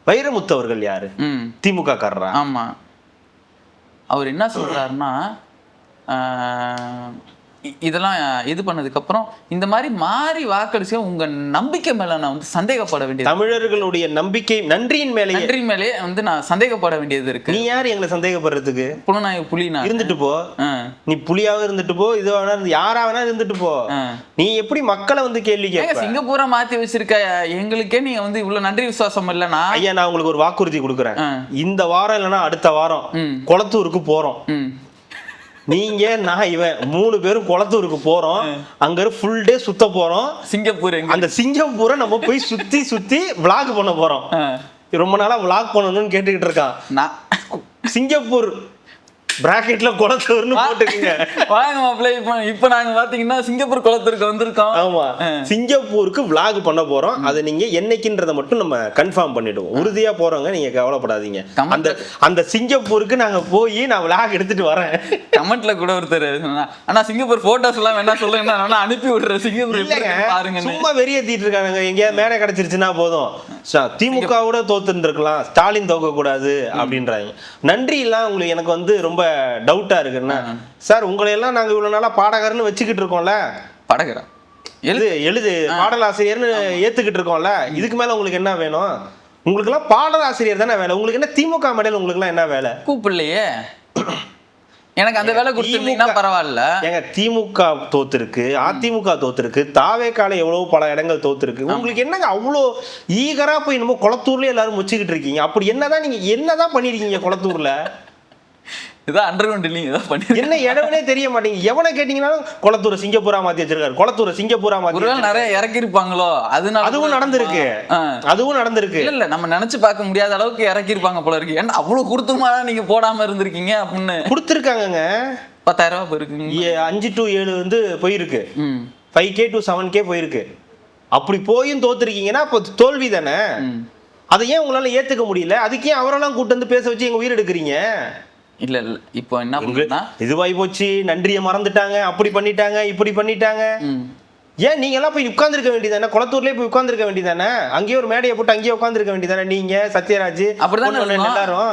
Speaker 3: வைரமுத்து அவர்கள் யாரு? திமுக காரரா?
Speaker 2: ஆமா. அவர் என்ன சொல்றாருன்னா, இதெல்லாம் இது பண்ணதுக்கு அப்புறம் இந்த மாதிரி மாறி வாக்களிச்சு உங்க நம்பிக்கை மேல நான் வந்து சந்தேகப்பட வேண்டியது,
Speaker 3: தமிழர்களுடைய நம்பிக்கை நன்றியின் மேலே
Speaker 2: வந்து நான் சந்தேகப்பட வேண்டியது இருக்கு.
Speaker 3: நீ யாரு எங்களை சந்தேகப்படுறதுக்கு?
Speaker 2: புலனாய்வு புலி நான்
Speaker 3: இருந்துட்டு போ, நீ புலியாக இருந்துட்டு போ, இது வேணா யாரா வேணா இருந்துட்டு போ. நீ எப்படி மக்களை வந்து கேள்வி கேட்க?
Speaker 2: சிங்கப்பூரை மாத்தி வச்சிருக்க எங்களுக்கே நீங்க வந்து இவ்வளவு நன்றி விசுவாசம் இல்லைன்னா?
Speaker 3: ஐயா, நான் உங்களுக்கு ஒரு வாக்குறுதி கொடுக்குறேன். இந்த வாரம் இல்லைன்னா அடுத்த வாரம் குளத்தூருக்கு போறோம். நீங்க நான் இவன் 3 பேரும் குளத்தூருக்கு போறோம். அங்க ஃபுல் டே சுத்த போறோம்.
Speaker 2: சிங்கப்பூர்,
Speaker 3: அந்த சிங்கப்பூரை நம்ம போய் சுத்தி சுத்தி விளாக் பண்ண போறோம். ரொம்ப நாளா விளாக் பண்ணணும்னு கேட்டுக்கிட்டு இருக்கான். சிங்கப்பூர் பிராக்கெட்ல குளத்தூர்னு போட்டுக்கங்க.
Speaker 2: வாங்க மாப்ள, இப்ப நாங்க பாத்தீங்கன்னா சிங்கப்பூர் குளத்தூருக்கு வந்திருக்கோம்.
Speaker 3: ஆமா, சிங்கப்பூருக்கு விளாக் பண்ண போறோம். அது நீங்க என்னைக்குன்றத மட்டும் நம்ம கன்ஃபார்ம் பண்ணிடுவோம். உறுதியா போறவங்க நீங்க கவலைப்படாதீங்க. அந்த சிங்கப்பூருக்கு நாங்க போய் நான் விளாக் எடுத்துட்டு வரேன்.
Speaker 2: கமெண்ட்ல கூட ஒருத்தர், ஆனா சிங்கப்பூர் போட்டோஸ் எல்லாம் வேணா சொல்லுங்க, நான் அனுப்பி விடுறேன். சிங்கப்பூர் பாருங்க,
Speaker 3: சும்மா வெறியேத்திட்டு இருக்காங்க. எங்கேயாவது மேடை கிடைச்சிருச்சுன்னா போதும், திமுகவோட தோத்துருந்துருக்கலாம், ஸ்டாலின் தோக்க கூடாது அப்படின்றாங்க. நன்றி எல்லாம் உங்களுக்கு எனக்கு வந்து ரொம்ப டவுட்டா இருக்குன்னா, சார் உங்களை எல்லாம் நாங்க இவ்வளவு நாளா பாடகர்னு வச்சுக்கிட்டு இருக்கோம்ல,
Speaker 2: பாடகரா
Speaker 3: எழுது பாடலாசிரியர்னு ஏத்துக்கிட்டு இருக்கோம்ல, இதுக்கு மேல உங்களுக்கு என்ன வேணும்? உங்களுக்கு எல்லாம் பாடலாசிரியர் தானே வேலை, உங்களுக்கு என்ன திமுக மேடையில் உங்களுக்கு எல்லாம் என்ன வேலை?
Speaker 2: கூப்பிடலையே, எனக்கு அந்த வேலை கொடுத்தீங்கன்னா பரவாயில்ல.
Speaker 3: எங்க திமுக தோத்துருக்கு, அதிமுக தோத்துருக்கு, தாவேக்கால எவ்வளவு பல இடங்கள் தோத்துருக்கு. உங்களுக்கு என்னங்க அவ்வளோ ஈகரா போய் என்னமோ குளத்தூர்ல எல்லாரும் வச்சுக்கிட்டு இருக்கீங்க? அப்படி என்னதான் நீங்க என்னதான் பண்ணிருக்கீங்க குளத்தூர்ல?
Speaker 2: இதான் அண்டர்கிரவுண்ட் இல்லைங்க, இதான் பண்ணி
Speaker 3: என்ன இடம்னே தெரிய மாட்டேங்க. எவனை கேட்டீங்கன்னாலும் குளத்தூரை சிங்கப்பூரா மாத்தி வச்சிருக்காரு, குளத்தூரை சிங்கப்பூரா மாத்தி.
Speaker 2: நிறைய இறக்கி இருப்பாங்களோ, அதுவும்
Speaker 3: நடந்திருக்கு, அதுவும் நடந்திருக்கு.
Speaker 2: இல்ல நம்ம நினைச்சு பார்க்க முடியாத அளவுக்கு இறக்கி இருப்பாங்க போல இருக்கு. ஏன்னா அவ்வளவு கொடுத்துமாதான் நீங்க போடாம இருந்திருக்கீங்க அப்படின்னு
Speaker 3: கொடுத்துருக்காங்க.
Speaker 2: 10,000 ரூபாய் போயிருக்கு,
Speaker 3: 5 to 7 வந்து போயிருக்கு, 5K to 7K போயிருக்கு. அப்படி போயும் தோத்துருக்கீங்கன்னா அப்போ தோல்வி தானே. அதை ஏன் உங்களால ஏத்துக்க முடியல? அதுக்கு ஏன் அவரெல்லாம் கூட்டு வந்து பேச வச்சு எங்க உயிர் எடுக்கிறீங்க?
Speaker 2: இல்ல இப்போ என்ன பண்ணுன்னா,
Speaker 3: இதுவாய் போச்சு, நன்றியை மறந்துட்டாங்க, அப்படி பண்ணிட்டாங்க, இப்படி பண்ணிட்டாங்க. ஏன் நீங்க எல்லாம் போய் உட்கார்ந்துருக்க வேண்டியதானே? குளத்தூர்லயே போய் உட்கார்ந்துருக்க வேண்டியதானே? அங்கேயே ஒரு மேடையை போட்டு அங்கேயே உட்கார்ந்துருக்க வேண்டியதானே? நீங்க சத்யராஜ்
Speaker 2: அப்படிதான்
Speaker 3: எல்லாரும்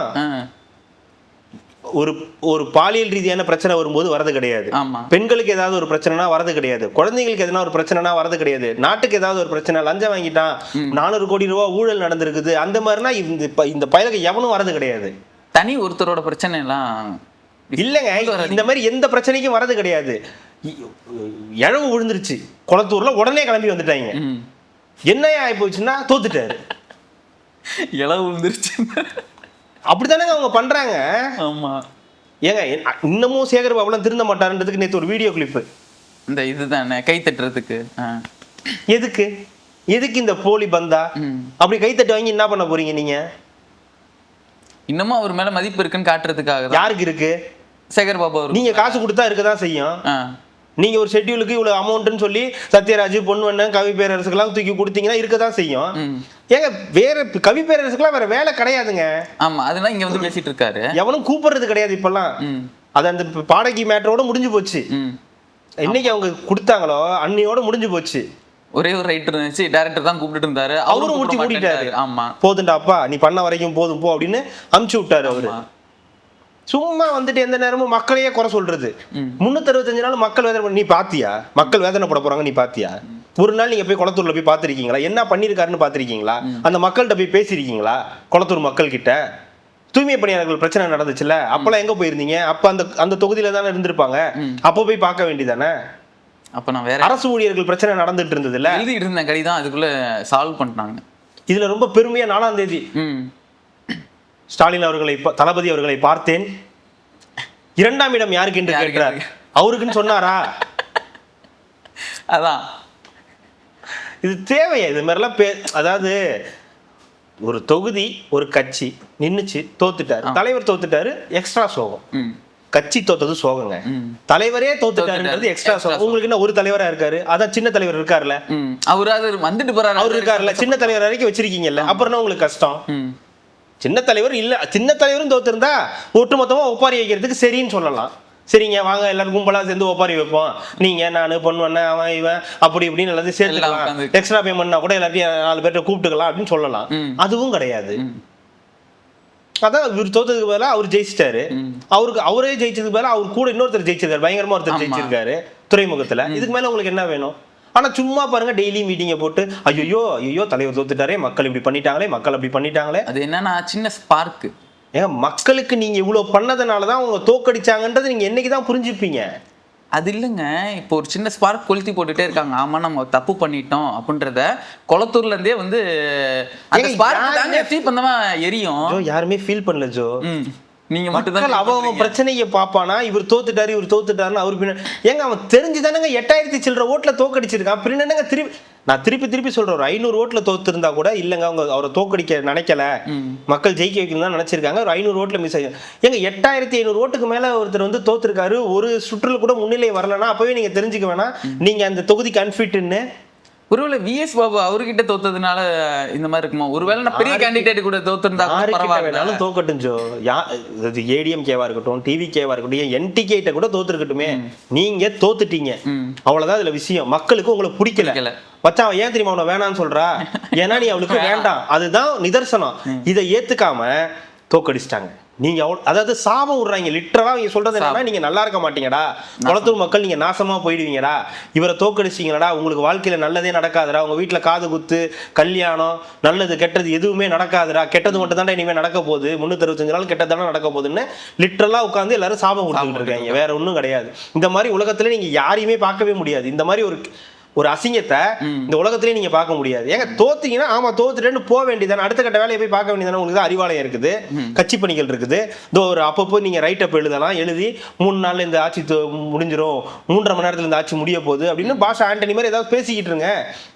Speaker 3: ஒரு பாலியல் ரீதியான பிரச்சனை வரும்போது வரது கிடையாது. பெண்களுக்கு ஏதாவது ஒரு பிரச்சனைனா வரது கிடையாது. குழந்தைங்களுக்கு எதனா ஒரு பிரச்சனைனா வரது கிடையாது. நாட்டுக்கு ஏதாவது ஒரு பிரச்சனை, லஞ்சம் வாங்கிட்டான், 400 கோடி ரூபாய் ஊழல் நடந்திருக்குது, அந்த மாதிரினா இந்த பயலுக்கு எவனும் வரது கிடையாது.
Speaker 2: தனி ஒருத்தரோட பிரச்சனை எல்லாம்
Speaker 3: இல்லைங்க. இந்த மாதிரி எந்த பிரச்சனைக்கும் வரது கிடையாது. இழவு விழுந்துருச்சு குளத்தூர்ல, உடனே கிளம்பி வந்துட்டாங்க. என்ன ஆகி போச்சுன்னா தோத்துட்டாரு.
Speaker 2: இழவு விழுந்துருச்சு
Speaker 3: அப்படித்தானே அவங்க பண்றாங்க.
Speaker 2: ஆமா.
Speaker 3: ஏங்க இன்னமும் சேகர் பாபுலாம் திருந்த மாட்டாருன்றதுக்கு நேற்று ஒரு வீடியோ கிளிப்பு.
Speaker 2: இந்த இதுதானே கை தட்டுறதுக்கு.
Speaker 3: எதுக்கு இந்த போலி பந்தா? அப்படி கை தட்டி வாங்கி என்ன பண்ண போறீங்க நீங்க?
Speaker 2: இன்னமும் அவர் மேல மதிப்பு இருக்குன்னு காட்டுறதுக்காக.
Speaker 3: யாருக்கு இருக்கு?
Speaker 2: சேகர் பாபு.
Speaker 3: நீங்க காசு கொடுத்தா இருக்கதான் செய்யும். நீங்க ஒரு ஷெட்யூலுக்கு இவ்வளவு அமௌண்ட்னு சொல்லி சத்யராஜ், பொன்வண்ணன், கவி பேரரசுக்கெல்லாம் தூக்கி கொடுத்தீங்கன்னா இருக்கதான் செய்யும். ஏங்க வேற கவி பேரரசுக்கெல்லாம் வேற வேலை கிடையாதுங்க.
Speaker 2: ஆமா, அதெல்லாம் இங்க வந்து பேசிட்டு இருக்காரு.
Speaker 3: எவனும் கூப்பிடுறது கிடையாது இப்பெல்லாம். அது அந்த பாடகி மேட்டரோட முடிஞ்சு போச்சு. என்னைக்கு அவங்க கொடுத்தாங்களோ அன்னையோட முடிஞ்சு போச்சு.
Speaker 2: ஒரே ஒரு ரைட்டர் இருந்துச்சு, டைரக்டர் தான் கூப்பிட்டு இருந்தாரு,
Speaker 3: அவரும் முடிச்சு மூடிட்டாரு.
Speaker 2: ஆமா,
Speaker 3: போதுண்டாப்பா நீ பண்ண வரைக்கும் போதும் போ அப்படின்னு அமுச்சு விட்டாரு அவரு. சும்மா வந்துட்டு எந்த நேரமும் மக்களையே குறை சொல்றது. 365 நாள் மக்கள் வேதனை. நீ பாத்தியா மக்கள் வேதனைப்பட போறாங்க? நீ பாத்தியா? ஒரு நாள் நீங்க போய் குளத்தூர்ல போய் பாத்திருக்கீங்களா? என்ன பண்ணிருக்காருன்னு பாத்திருக்கீங்களா? அந்த மக்கள்கிட்ட போய் பேசிருக்கீங்களா? குளத்தூர் மக்கள் கிட்ட தூய்மை பணியாளர்கள் பிரச்சனை நடந்துச்சுல, அப்பெல்லாம் எங்க போயிருந்தீங்க? அப்ப அந்த தொகுதியில தானே இருந்திருப்பாங்க. அப்ப போய் பார்க்க வேண்டியதானே?
Speaker 2: அப்ப நான் வேற
Speaker 3: அரசு ஊழியர்கள் பிரச்சனை நடந்துட்டு இருந்தது இல்ல,
Speaker 2: எழுதிட்டு இருந்த கடிதம் அதுக்குள்ள சால்வ் பண்ணிட்டாங்க.
Speaker 3: இதுல ரொம்ப பெருமையா 4ஆம் தேதி ஸ்டாலின் அவர்களை, தளபதி அவர்களை பார்த்தேன். 2ஆம் இடம் யாருக்கு என்று கேட்கிறார். அவருக்குன்னு சொன்னாரா?
Speaker 2: அதான்
Speaker 3: இது தேவையா? இது மாதிரிலாம் அதாவது ஒரு தொகுதி ஒரு கட்சி நின்னுச்சு, தோத்துட்டாரு, தலைவர் தோத்துட்டாரு, எக்ஸ்ட்ரா சோகம். கட்சி தோத்தது சோகங்க, தலைவரே தோத்துட்டாருன்றது எக்ஸ்ட்ரா சோகம். உங்களுக்கு என்ன ஒரு தலைவரா இருக்காரு? அதான் சின்ன தலைவர் இருக்காருல்ல,
Speaker 2: அவரு வந்துட்டு போறாரு,
Speaker 3: அவரு இருக்காருல்ல, சின்ன தலைவர் வரைக்கும் வச்சிருக்கீங்கல்ல, அப்புறம் உங்களுக்கு கஷ்டம். சின்ன தலைவர் இல்ல, சின்ன தலைவரும் தோத்திருந்தா ஒட்டுமொத்தமா ஒப்பாரி வைக்கிறதுக்கு சரின்னு சொல்லலாம். சரிங்க வாங்க எல்லாரும் கும்பலா சேர்ந்து ஒப்பாரி வைப்போம், நீங்க நானு பொண்ணு அவன் இவன் அப்படி இப்படின்னு எல்லாத்தையும் சேர்த்துக்கலாம், எக்ஸ்ட்ரா பேமெண்ட்னா கூட எல்லாத்தையும் 4 பேர்ட்ட கூப்பிட்டுக்கலாம் அப்படின்னு சொல்லலாம். அதுவும் கிடையாது. அதான் இவர் தோத்ததுக்கு பதிலாக அவர் ஜெயிச்சிட்டாரு. அவரே ஜெயிச்சதுக்கு பதிலாக அவர் கூட இன்னொருத்தர் ஜெயிச்சிருக்காரு, பயங்கரமா ஒருத்தர் ஜெயிச்சிருக்காரு துறைமுகத்துல. இதுக்கு மேல உங்களுக்கு என்ன வேணும்? ஆனா சும்மா பாருங்க, டெய்லி மீட்டிங்கை போட்டு ஐயோ தலைவர் தோத்துட்டாரே, மக்கள் இப்படி பண்ணிட்டாங்களே, மக்கள் அப்படி பண்ணிட்டாங்களே.
Speaker 2: அது என்னன்னா சின்ன ஸ்பார்க்கு.
Speaker 3: ஏங்க மக்களுக்கு நீங்க இவ்வளவு பண்ணதுனாலதான் அவங்க தோக்கடிச்சாங்கன்றது நீங்க என்னைக்குதான் புரிஞ்சுப்பீங்க?
Speaker 2: அது இல்லைங்க, இப்போ ஒரு சின்ன ஸ்பார்க் கொளுத்தி போட்டுட்டே இருக்காங்க. ஆமா நம்ம தப்பு பண்ணிட்டோம் அப்படின்றத குளத்தூர்ல இருந்தே வந்து அந்த ஸ்பார்க் தாங்க தீப்பந்தமா எரியும்.
Speaker 3: யாருமே ஃபீல் பண்ணல ஜோ.
Speaker 2: நீங்க மட்டும்
Speaker 3: அவங்க பிரச்சனையை பாப்பானா, இவர் தோத்துட்டாரு இவர் தோத்துட்டாருன்னு அவரு பின்ன. ஏங்க அவன் தெரிஞ்சுதானங்க 8000 சில்லற ஓட்டுல தோக்கடிச்சிருக்கான். பின்ன என்னங்க நான் திருப்பி சொல்றேன், ஒரு 500 ஓட்டுல தோத்துருந்தா கூட இல்லங்க, அவங்க அவரை தோக்கடிக்க நினைக்கல, மக்கள் ஜெயிக்க வைக்கணும் தான் நினைச்சிருக்காங்க. ஒரு 500 ஓட்டுல மிஸ் ஆகும். ஏங்க 8500 ஓட்டுக்கு மேல ஒருத்தர் வந்து தோத்துருக்காரு, ஒரு சுற்றுல கூட முன்னிலை வரலன்னா அப்பவே நீங்க தெரிஞ்சுக்க வேணாம் நீங்க அந்த தொகுதிக்கு அன்ஃபிட்னு.
Speaker 2: ஒருவேளை விஎஸ் பாபு அவர்கிட்ட தோத்ததுனால இந்த மாதிரி இருக்குமா? ஒருவேளை நான் பெரிய கேண்டிடேட் கூட தோத்துருந்தா பரவாயில்ல,
Speaker 3: தோக்கட்டும் ஜோ. ஏடிஎம்கேவா இருக்கட்டும், டிவிகேவா இருக்கட்டும், என்டிகே கூட தோத்துருக்கட்டுமே, நீங்க தோத்துட்டீங்க, அவ்வளவுதான் இதுல விஷயம். மக்களுக்கு உங்களை பிடிக்கல மச்சான், ஏன் தெரியுமா அவனை வேணான்னு சொல்றா? ஏன்னா நீ அவளுக்கு வேண்டாம், அதுதான் நிதர்சனம். இதை ஏத்துக்காம தோக்கடிச்சிட்டாங்க. நீங்க அதாவது சாபம் விடுறாங்க லிட்டரலா. அவங்க சொல்றது என்னன்னா, நீங்க நல்லா இருக்க மாட்டீங்கடா, குளத்தூர் மக்கள் நீங்க நாசமா போயிடுவீங்கடா, இவரை தோக்கடிச்சிங்களடா, உங்களுக்கு வாழ்க்கையில நல்லதே நடக்காதுடா, உங்க வீட்டுல காது குத்து கல்யாணம் நல்லது கெட்டது எதுவுமே நடக்காதுடா, கெட்டது மட்டும் தானே இனிமே நடக்க போகுது, 365 நாள் கெட்டது தானே நடக்க போகுதுன்னு லிட்டரலா உட்காந்து எல்லாரும் சாபம் கொடுத்துட்டு இருக்காங்க. வேற ஒன்றும் கிடையாது. இந்த மாதிரி உலகத்துல நீங்க யாரையுமே பார்க்கவே முடியாது. இந்த மாதிரி ஒரு அசிங்கத்தை இந்த உலகத்திலேயே நீங்க பார்க்க முடியாது. ஏங்க தோத்தீங்கன்னா ஆமா தோத்துட்டேன்னு போக வேண்டியதானே, அடுத்த கட்ட வேலையை போய் பார்க்க வேண்டியதானே. உங்களுக்கு தான் அறிவாலயம் இருக்குது, கட்சி பணிகள் இருக்குது, இதோ ஒரு அப்பப்போ நீங்க ரைட் அப் எழுதலாம், எழுதி 3 நாள்ல இந்த ஆட்சி முடிஞ்சிடும், 3.5 மணி நேரத்துல இந்த ஆட்சி முடிய போகுது அப்படின்னு பாஷா ஆண்டனி மாதிரி ஏதாவது பேசிக்கிட்டு இருங்க.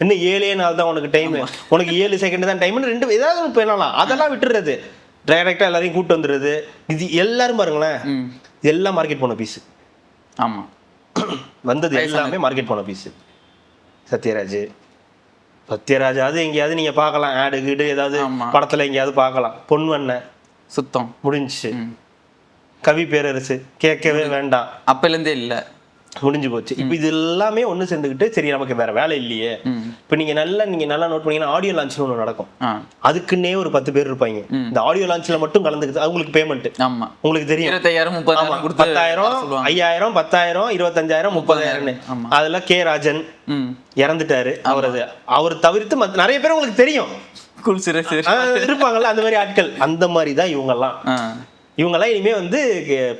Speaker 3: இன்னும் 7 நாள் தான் உனக்கு டைம், உனக்கு 7 செகண்ட் தான் டைம்னு ஏதாவது ஒன்று பண்ணலாம். அதெல்லாம் விட்டுறது, டைரக்டா எல்லாரையும் கூட்டு வந்துடுறது. இது எல்லாரும் பாருங்களேன், எல்லாம் மார்க்கெட் போன பீஸ்.
Speaker 2: ஆமா
Speaker 3: வந்தது எல்லாமே மார்க்கெட் போன பீஸ். சத்யராஜாவது எங்கேயாவது நீங்க பார்க்கலாம், ஆடு கீடு ஏதாவது படத்துல எங்கேயாவது பார்க்கலாம். பொன்வண்ண
Speaker 2: சுத்தம்
Speaker 3: முடிஞ்சிச்சு. கவி பேரரசு கேட்கவே வேண்டாம்,
Speaker 2: அப்பல இருந்தே இல்ல.
Speaker 3: முடிஞ்சு போச்சு. இப்போ இது எல்லாமே ஒன்று சேர்ந்துக்கிட்டு சரி நமக்கு வேற வேலை இல்லையே. இப்போ நீங்க நல்லா நோட் பண்ணீங்கன்னா ஆடியோ லான்ச்னு ஒன்று நடக்கும். அதுக்குன்னே ஒரு 10 பேர் இருப்பாங்க. இந்த ஆடியோ லான்ச்ல மட்டும் கலந்துக்குது. அவங்களுக்கு பேமெண்ட் உங்களுக்கு தெரியும்
Speaker 2: 25,000 30,000
Speaker 3: 10,000 5,000 10,000 25,000 30,000. அதுல கே ராஜன் இறந்துட்டாரு. அவர் தவிர்த்து நிறைய பேர் உங்களுக்கு தெரியும் இருப்பாங்கல்ல அந்த மாதிரி ஆட்கள். அந்த மாதிரி தான் இவங்கெல்லாம் இனிமே வந்து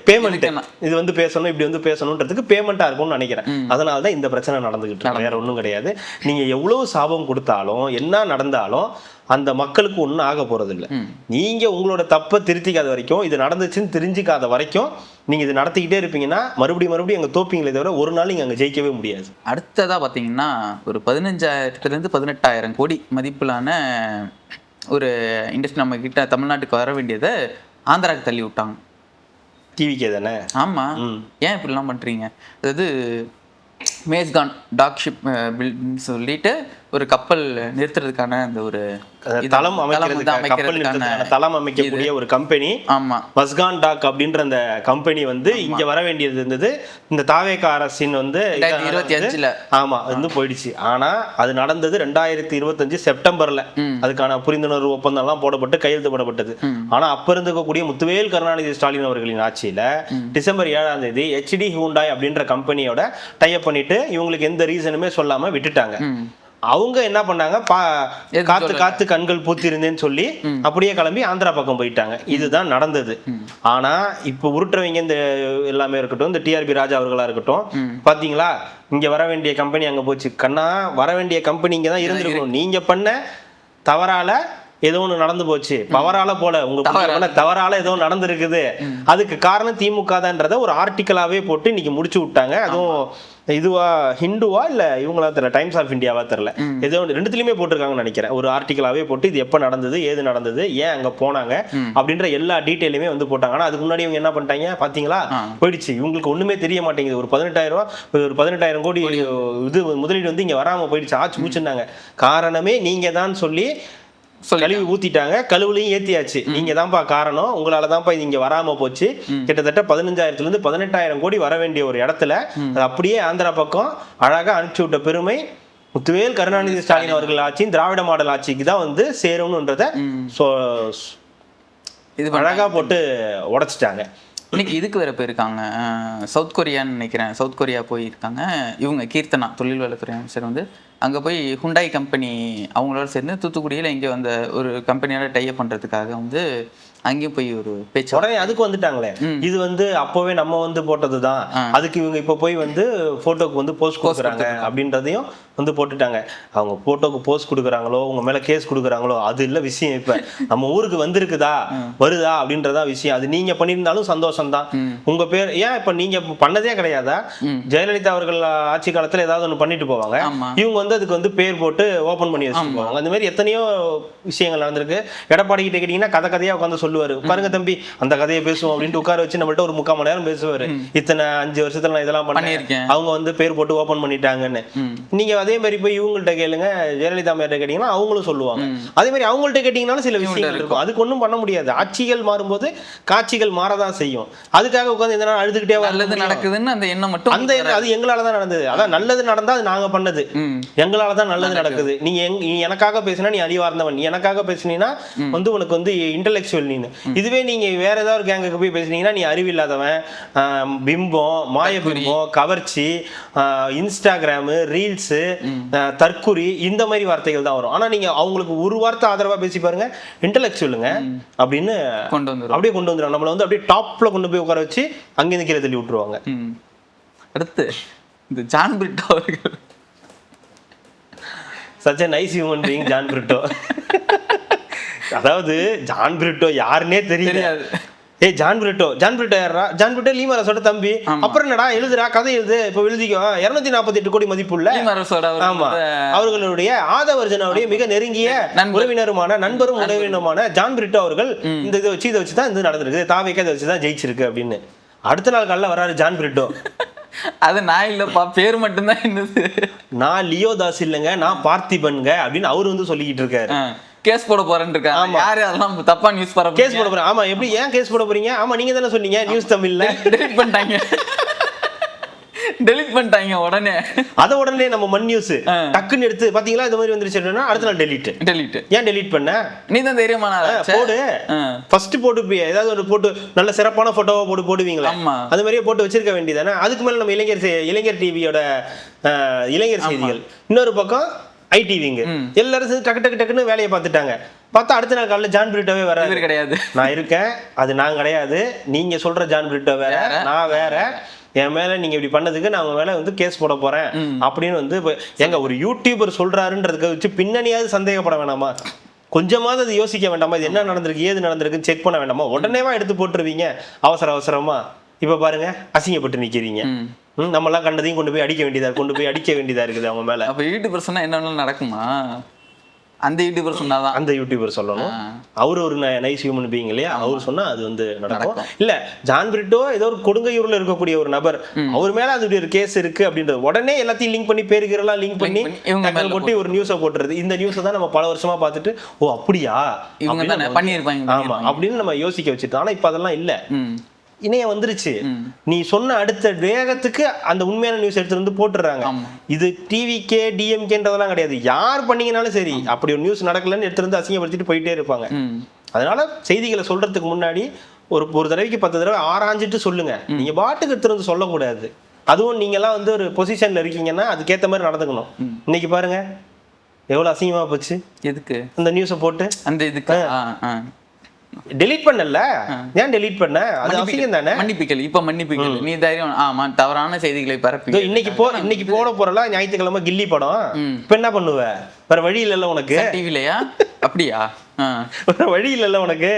Speaker 3: பேமெண்ட் இது வந்து பேசணும் இப்படி வந்து பேசணுன்றதுக்கு பேமெண்டா இருக்கும்னு நினைக்கிறேன். அதனால தான் இந்த பிரச்சனை நடந்துகிட்டு இருக்கு. வேற ஒன்றும் கிடையாது. நீங்க எவ்வளவு சாபம் கொடுத்தாலும் என்ன நடந்தாலும் அந்த மக்களுக்கு ஒன்றும் ஆக போறது இல்லை. நீங்க உங்களோட தப்பை திருத்திக்காத வரைக்கும், இது நடந்துச்சுன்னு தெரிஞ்சுக்காத வரைக்கும் நீங்க இது நடத்திக்கிட்டே இருப்பீங்கன்னா மறுபடியும் அங்க தோப்பீங்களே தவிர ஒரு நாள் நீங்க அங்க ஜெயிக்கவே முடியாது.
Speaker 2: அடுத்ததா பாத்தீங்கன்னா ஒரு 15,000 to 18,000 கோடி மதிப்பிலான ஒரு இண்டஸ்ட்ரி நம்ம கிட்ட தமிழ்நாட்டுக்கு வர வேண்டியதை ஆந்திராவுக்கு தள்ளி விட்டாங்க.
Speaker 3: டிவிக்கே தானே?
Speaker 2: ஆமா. ஏன் இப்படிலாம் பண்றீங்க? அதாவது மேஸ்கான் டாக் ஷிப் சொல்லிட்டு ஒரு கப்பல் நிறுத்துறதுக்கான அந்த ஒரு
Speaker 3: தளம் அமைக்கக்கூடிய ஒரு கம்பெனி.
Speaker 2: ஆமா,
Speaker 3: மஸ்கான் டாக் அப்படின்ற அந்த கம்பெனி வந்து இங்க வர வேண்டியது இருந்தது. இந்த தாவேக அரசின் வந்து
Speaker 2: 2025
Speaker 3: ஆமா வந்து போயிடுச்சு. ஆனா அது நடந்தது 2025 செப்டம்பர்ல. அதுக்கான புரிந்துணர்வு ஒப்பந்தம் எல்லாம் போடப்பட்டு கையெழுத்து போடப்பட்டது. ஆனா அப்ப இருந்தக்கூடிய முத்துவேல் கருணாநிதி ஸ்டாலின் அவர்களின் ஆட்சியில டிசம்பர் 7ஆம் தேதி HD ஹூண்டாய் அப்படின்ற கம்பெனியோட டைப் பண்ணிட்டு இவங்களுக்கு எந்த ரீசனுமே சொல்லாம விட்டுட்டாங்க. அவங்க என்ன பண்ணாங்க, காத்து கண்கள் பூத்திருந்தேன்னு சொல்லி அப்படியே கிளம்பி ஆந்திரா பக்கம் போயிட்டாங்க. இதுதான் நடந்தது. ஆனா இப்ப உருட்டுறவங்க இந்த எல்லாமே இருக்கட்டும், இந்த TRP ராஜா அவர்களா இருக்கட்டும், பாத்தீங்களா இங்க வர வேண்டிய கம்பெனி அங்க போச்சு. கண்ணா, வர வேண்டிய கம்பெனி இங்க தான் இருந்திருக்கணும். நீங்க பண்ண தவறால ஏதோ ஒண்ணு நடந்து போச்சு. பவரால போல உங்க தவறால ஏதோ நடந்திருக்குது. அதுக்கு காரணம் திமுக தான்றத ஒரு ஆர்டிக்கலாவே போட்டு இன்னைக்கு முடிச்சு விட்டாங்க. அதுவும் இதுவா ஹிந்துவா இல்ல இவங்களா தெரியல, டைம்ஸ் ஆஃப் இந்தியாவா தெரியல, ஏதோ ரெண்டுத்துலயுமே போட்டிருக்காங்கன்னு நினைக்கிறேன். ஒரு ஆர்டிக்கலாவே போட்டு இது எப்ப நடந்தது, ஏது நடந்தது, ஏன் அங்க போனாங்க அப்படின்ற எல்லா டீட்டெயிலுமே வந்து போட்டாங்க. ஆனா அதுக்கு முன்னாடி இவங்க என்ன பண்ணிட்டாங்க பாத்தீங்களா, போயிடுச்சு. இவங்களுக்கு ஒண்ணுமே தெரிய மாட்டேங்குது. ஒரு 18,000 கோடி இது முதலீடு வந்து இங்க வராம போயிடுச்சு, ஆச்சு மூச்சுன்னாங்க. காரணமே நீங்க தான் சொல்லி கழுவி ஊத்திட்டாங்க. கழுவுலையும் ஏத்தியாச்சு. நீங்க தான்ப்பா காரணம், உங்களாலதான்ப்பா இது இங்க வராம போச்சு. கிட்டத்தட்ட 15,000 இருந்து 18,000 கோடி வர வேண்டிய ஒரு இடத்துல அப்படியே ஆந்திரா பக்கம் அழகா அனுப்பிச்சு விட்ட பெருமை முத்துவேல் கருணாநிதி ஸ்டாலின் அவர்கள் ஆட்சியும் திராவிட மாடல் ஆட்சிக்கு தான் வந்து சேரும்ன்றத இது அழகா போட்டு உடைச்சிட்டாங்க.
Speaker 2: இன்னைக்கு இதுக்கு வேற போயிருக்காங்க, சவுத் கொரியான்னு நினைக்கிறேன். சவுத் கொரியா போயிருக்காங்க இவங்க. கீர்த்தனா தொழில் வளத்துறை அமைச்சர் வந்து அங்கே போய் ஹுண்டாய் கம்பெனி அவங்களோட சேர்ந்து தூத்துக்குடியில் இங்கே வந்த ஒரு கம்பெனியோட டைப் பண்ணுறதுக்காக வந்து அங்கேயும் போய் ஒரு பேச்சு.
Speaker 3: உடனே அதுக்கு வந்துட்டாங்களே. இது வந்து அப்போவே நம்ம வந்து போட்டது தான். அதுக்கு இவங்க இப்போ போய் வந்து போட்டோக்கு வந்து போஸ்ட் கொடுக்குறாங்க அப்படின்றதையும் வந்து போட்டுட்டாங்க. அவங்க போட்டோக்கு போஸ்ட் கொடுக்குறாங்களோ உங்க மேல கேஸ் கொடுக்குறாங்களோ அது இல்லை விஷயம். இப்ப நம்ம ஊருக்கு வந்திருக்குதா வருதா அப்படின்றதா விஷயம். அது நீங்க பண்ணியிருந்தாலும் சந்தோஷம் தான். உங்க பேர் ஏன் இப்ப நீங்க பண்ணதே கிடையாதா? ஜெயலலிதா அவர்கள் ஆட்சி காலத்துல ஏதாவது ஒண்ணு பண்ணிட்டு போவாங்க, இவங்க வந்து அதுக்கு வந்து பேர் போட்டு ஓபன் பண்ணி வச்சுட்டு போவாங்க. அந்த மாதிரி எத்தனையோ விஷயங்கள் நடந்திருக்கு. எடப்பாடி கிட்ட கேட்டீங்கன்னா கதையா உட்காந்து சொல்லுவாரு, உட்காருங்க தம்பி அந்த கதையை பேசுவோம் அப்படின்ட்டு உட்கார வச்சு நம்மள்ட்ட ஒரு 3/4 மணி நேரம் பேசுவாரு. இத்தனை 5 வருஷத்துல நான் இதெல்லாம் பண்ணிருக்கேன், அவங்க வந்து பேர் போட்டு ஓபன் பண்ணிட்டாங்கன்னு. நீங்க அதே மாதிரி போய் இவங்கள்ட்ட கேளுங்க, ஜெயலலிதா மேட்ட கேட்டீங்கன்னா அவங்களும் சொல்லுவாங்க. அதே மாதிரி அவங்கள்ட்ட கேட்டீங்கன்னாலும் சில விஷயங்கள் இருக்கும். அதுக்கு ஒன்றும் பண்ண முடியாது. ஆட்சிகள் மாறும்போது காட்சிகள் மாறதான் செய்யும். அதுக்காக உட்காந்து எந்த நாள் அழுதுகிட்டே நல்லது
Speaker 2: நடக்குதுன்னு அந்த எண்ணம் மட்டும்
Speaker 3: அந்த அது எங்களாலதான் நடந்தது. அதான் நல்லது நடந்தா அது நாங்க பண்ணது, எங்களாலதான் நல்லது நடக்குது. நீ எனக்காக பேசினா நீ அறிவார்ந்தவன், நீ எனக்காக பேசினீங்கன்னா வந்து உனக்கு வந்து இன்டெலெக்சுவல் நீ. இதுவே நீங்க வேற ஏதாவது ஒரு கேங்குக்கு போய் பேசுனீங்கன்னா நீ அறிவில்லாதவன், பிம்பம், மாய பிம்பம், கவர்ச்சி, இன்ஸ்டாகிராம் ரீல்ஸ், தற்குறி, இந்த மாதிரி வார்த்தைகள் தான் வரும். ஆனா நீங்க அவங்களுக்கு ஒரு வார்த்தை ஆதரவா பேசி பாருங்க, இன்டெலெக்சுவலுங்க அப்படின்னு அப்படியே கொண்டு வந்துருவாங்க. நம்மள வந்து அப்படியே டாப்ல கொண்டு போய் உட்கார வச்சு அங்கிருந்து கீழே தள்ளி விட்டுருவாங்க.
Speaker 2: அடுத்து இந்த ஜான் பிரிட்டோ அவர்கள்,
Speaker 3: such a nice human being John Britto. அதாவது ஜான் பிரிட்டோ யாருன்னே தெரியாது. ஜான் பிரிட்டோ யாரா? ஜான் பிரிட்டோ லீமா ரசோட தம்பி. அப்புறம் என்னடா எழுதுறா, கதை எழுது, இப்ப எழுதிக்கோ. 248 கோடி மதிப்புள்ள ஆமா அவர்களுடைய ஆதவர்ஜனுடைய மிக நெருங்கிய உறவினருமான நண்பரும் உறவினருமான ஜான் பிரிட்டோ அவர்கள் இந்த இதை வச்சுதான் இது நடந்திருக்கு, தாவேக்கா இதை வச்சுதான் ஜெயிச்சிருக்கு அப்படின்னு. அடுத்த நாள் காலைல வராரு ஜான் பிரிட்டோ.
Speaker 2: அது நான் இல்லப்பா, பேர் மட்டும்தான் என்னது,
Speaker 3: நான் லியோ தாஸ் இல்லைங்க, நான் பார்த்திபன்ங்க அப்படின்னு அவரு வந்து சொல்லிக்கிட்டு இருக்காரு.
Speaker 2: கேஸ் போட போறேன்னு இருக்காங்க. யாரு அதெல்லாம் தப்பா நியூஸ் போற
Speaker 3: கேஸ் போட போறேன். ஆமா, எப்படி ஏன் கேஸ் போட போறீங்க? ஆமா நீங்க தானே சொன்னீங்க நியூஸ் தமிழ்ல.
Speaker 2: டெலிட் பண்ணிட்டாங்க. டெலிட் பண்ணிட்டாங்க உடனே.
Speaker 3: அத உடனே நம்ம மண் நியூஸ் டக்குன்னு எடுத்து பாத்தீங்களா இந்த மாதிரி வந்துருச்சுன்னா அடுத்த நாள் டெலிட். ஏன் டெலிட் பண்ண?
Speaker 2: நீ தான் தைரியமான
Speaker 3: போடு. ஃபர்ஸ்ட் போட்டு ஏதாவது ஒரு போட்டு நல்ல சிறப்பான போட்டோவா போடுவீங்களா? அது மாதிரியே போட்டு வச்சிருக்க வேண்டியதானே. அதுக்கு மேல நம்ம இளைஞர் டிவியோட இளைஞர் செய்திகள், இன்னொரு பக்கம் ஐடிவிங்க எல்லாரும் சேர்ந்து டக்கு டக்குன்னு வேலையை பார்த்துட்டாங்க. பார்த்தா அடுத்த நாள் காலையில் ஜான் பிரிட்டோவே வராது.
Speaker 2: கிடையாது, நான்
Speaker 3: இருக்கேன், அது நான் கிடையாது, நீங்க சொல்ற ஜான் பிரிட்டோ வேற, நான் வேற, என் மேல நீங்க இப்படி பண்ணதுக்கு நான் உங்க மேல வந்து கேஸ் போட போறேன் அப்படின்னு வந்து எங்க ஒரு யூடியூபர் சொல்றாருன்றதுக்கு வச்சு பின்னணியாவது சந்தேகப்பட வேணாமா? கொஞ்சமாவது அது யோசிக்க வேண்டாமா? இது என்ன நடந்திருக்கு, ஏது நடந்திருக்குன்னு செக் பண்ண வேண்டாமா? உடனேவா எடுத்து போட்டுருவீங்க அவசரமா. இப்ப பாருங்க, அசிங்கப்பட்டு நிக்கிறீங்க. நம்மளாம் கண்டதையும் கொண்டு போய் அடிக்க வேண்டியதா இருக்குது அவங்க மேல.
Speaker 2: அப்ப யூடியூபர் சொன்னா என்ன நடக்குமா? அந்த யூடியூபர் சொன்னாதான்
Speaker 3: அந்த யூடியூபர் சொல்லணும். அவரு ஒரு நைஸ் ஹியூமன் பீயிங் இல்லையா? அவர் சொன்னா அது வந்து நடக்கும். இல்ல ஜான் பிரிட்டோ ஏதோ ஒரு கொடுங்கையூர்ல இருக்கக்கூடிய ஒரு நபர், அவர் மேல அது ஒரு கேஸ் இருக்கு அப்படின்றது உடனே எல்லாத்தையும் லிங்க் பண்ணி பேருக்கிறெல்லாம் லிங்க் பண்ணி போட்டு ஒரு நியூஸை போட்டுறது. இந்த நியூஸை தான் நம்ம பல வருஷமா பார்த்துட்டு ஓ அப்படியா
Speaker 2: இவங்க தான் பண்ணியிருப்பாங்க
Speaker 3: ஆமா அப்படின்னு நம்ம யோசிக்க வச்சுட்டோம். ஆனா இப்ப அதெல்லாம் இல்ல, இணையம் வந்துருச்சு. நீ சொன்ன அடுத்த வேகத்துக்கு அந்த உண்மையான நியூஸ் எடுத்து வந்து போட்டுறாங்க. இது டிவிகே டிஎம்கேன்றதெல்லாம் கிடையாது, யார் பண்ணீங்கனாலும் சரி அப்படி ஒரு நியூஸ் நடக்கலன்னு எடுத்து வந்து அசிங்கப்படுத்திட்டு போயிட்டே இருப்பாங்க. அதனால செய்திகளை சொல்றதுக்கு முன்னாடி ஒரு தடவைக்கு 10 தடவை ஆராய்ஞ்சிட்டு சொல்லுங்க. நீங்க பாட்டுக்கு எடுத்து வந்து சொல்லக்கூடாது. அதுவும் நீங்க எல்லாம் வந்து ஒரு பொசிஷன்ல இருக்கீங்கன்னா அதுக்கேற்ற மாதிரி நடந்துக்கணும். இன்னைக்கு பாருங்க எவ்வளவு அசிங்கமா போச்சு.
Speaker 2: எதுக்கு
Speaker 3: அந்த நியூஸை போட்டு அந்த இதுக்கு டெலீட் பண்ணல? ஏன் டெலீட் பண்ண? அது அசிங்கம் தானே.
Speaker 2: மன்னிப்புகள் இப்ப மன்னிப்புகள். நீ தைரியம் ஆமா தவறான செய்திகளை பரப்பி
Speaker 3: இன்னைக்கு போட போறல ஞாயிற்றுக்கிழமை கில்லி படம். இப்ப என்ன பண்ணுவ? வேற வழி இல்ல உனக்கு.
Speaker 2: டிவிலயா? அப்படியா?
Speaker 3: வேற வழி இல்ல உனக்கு,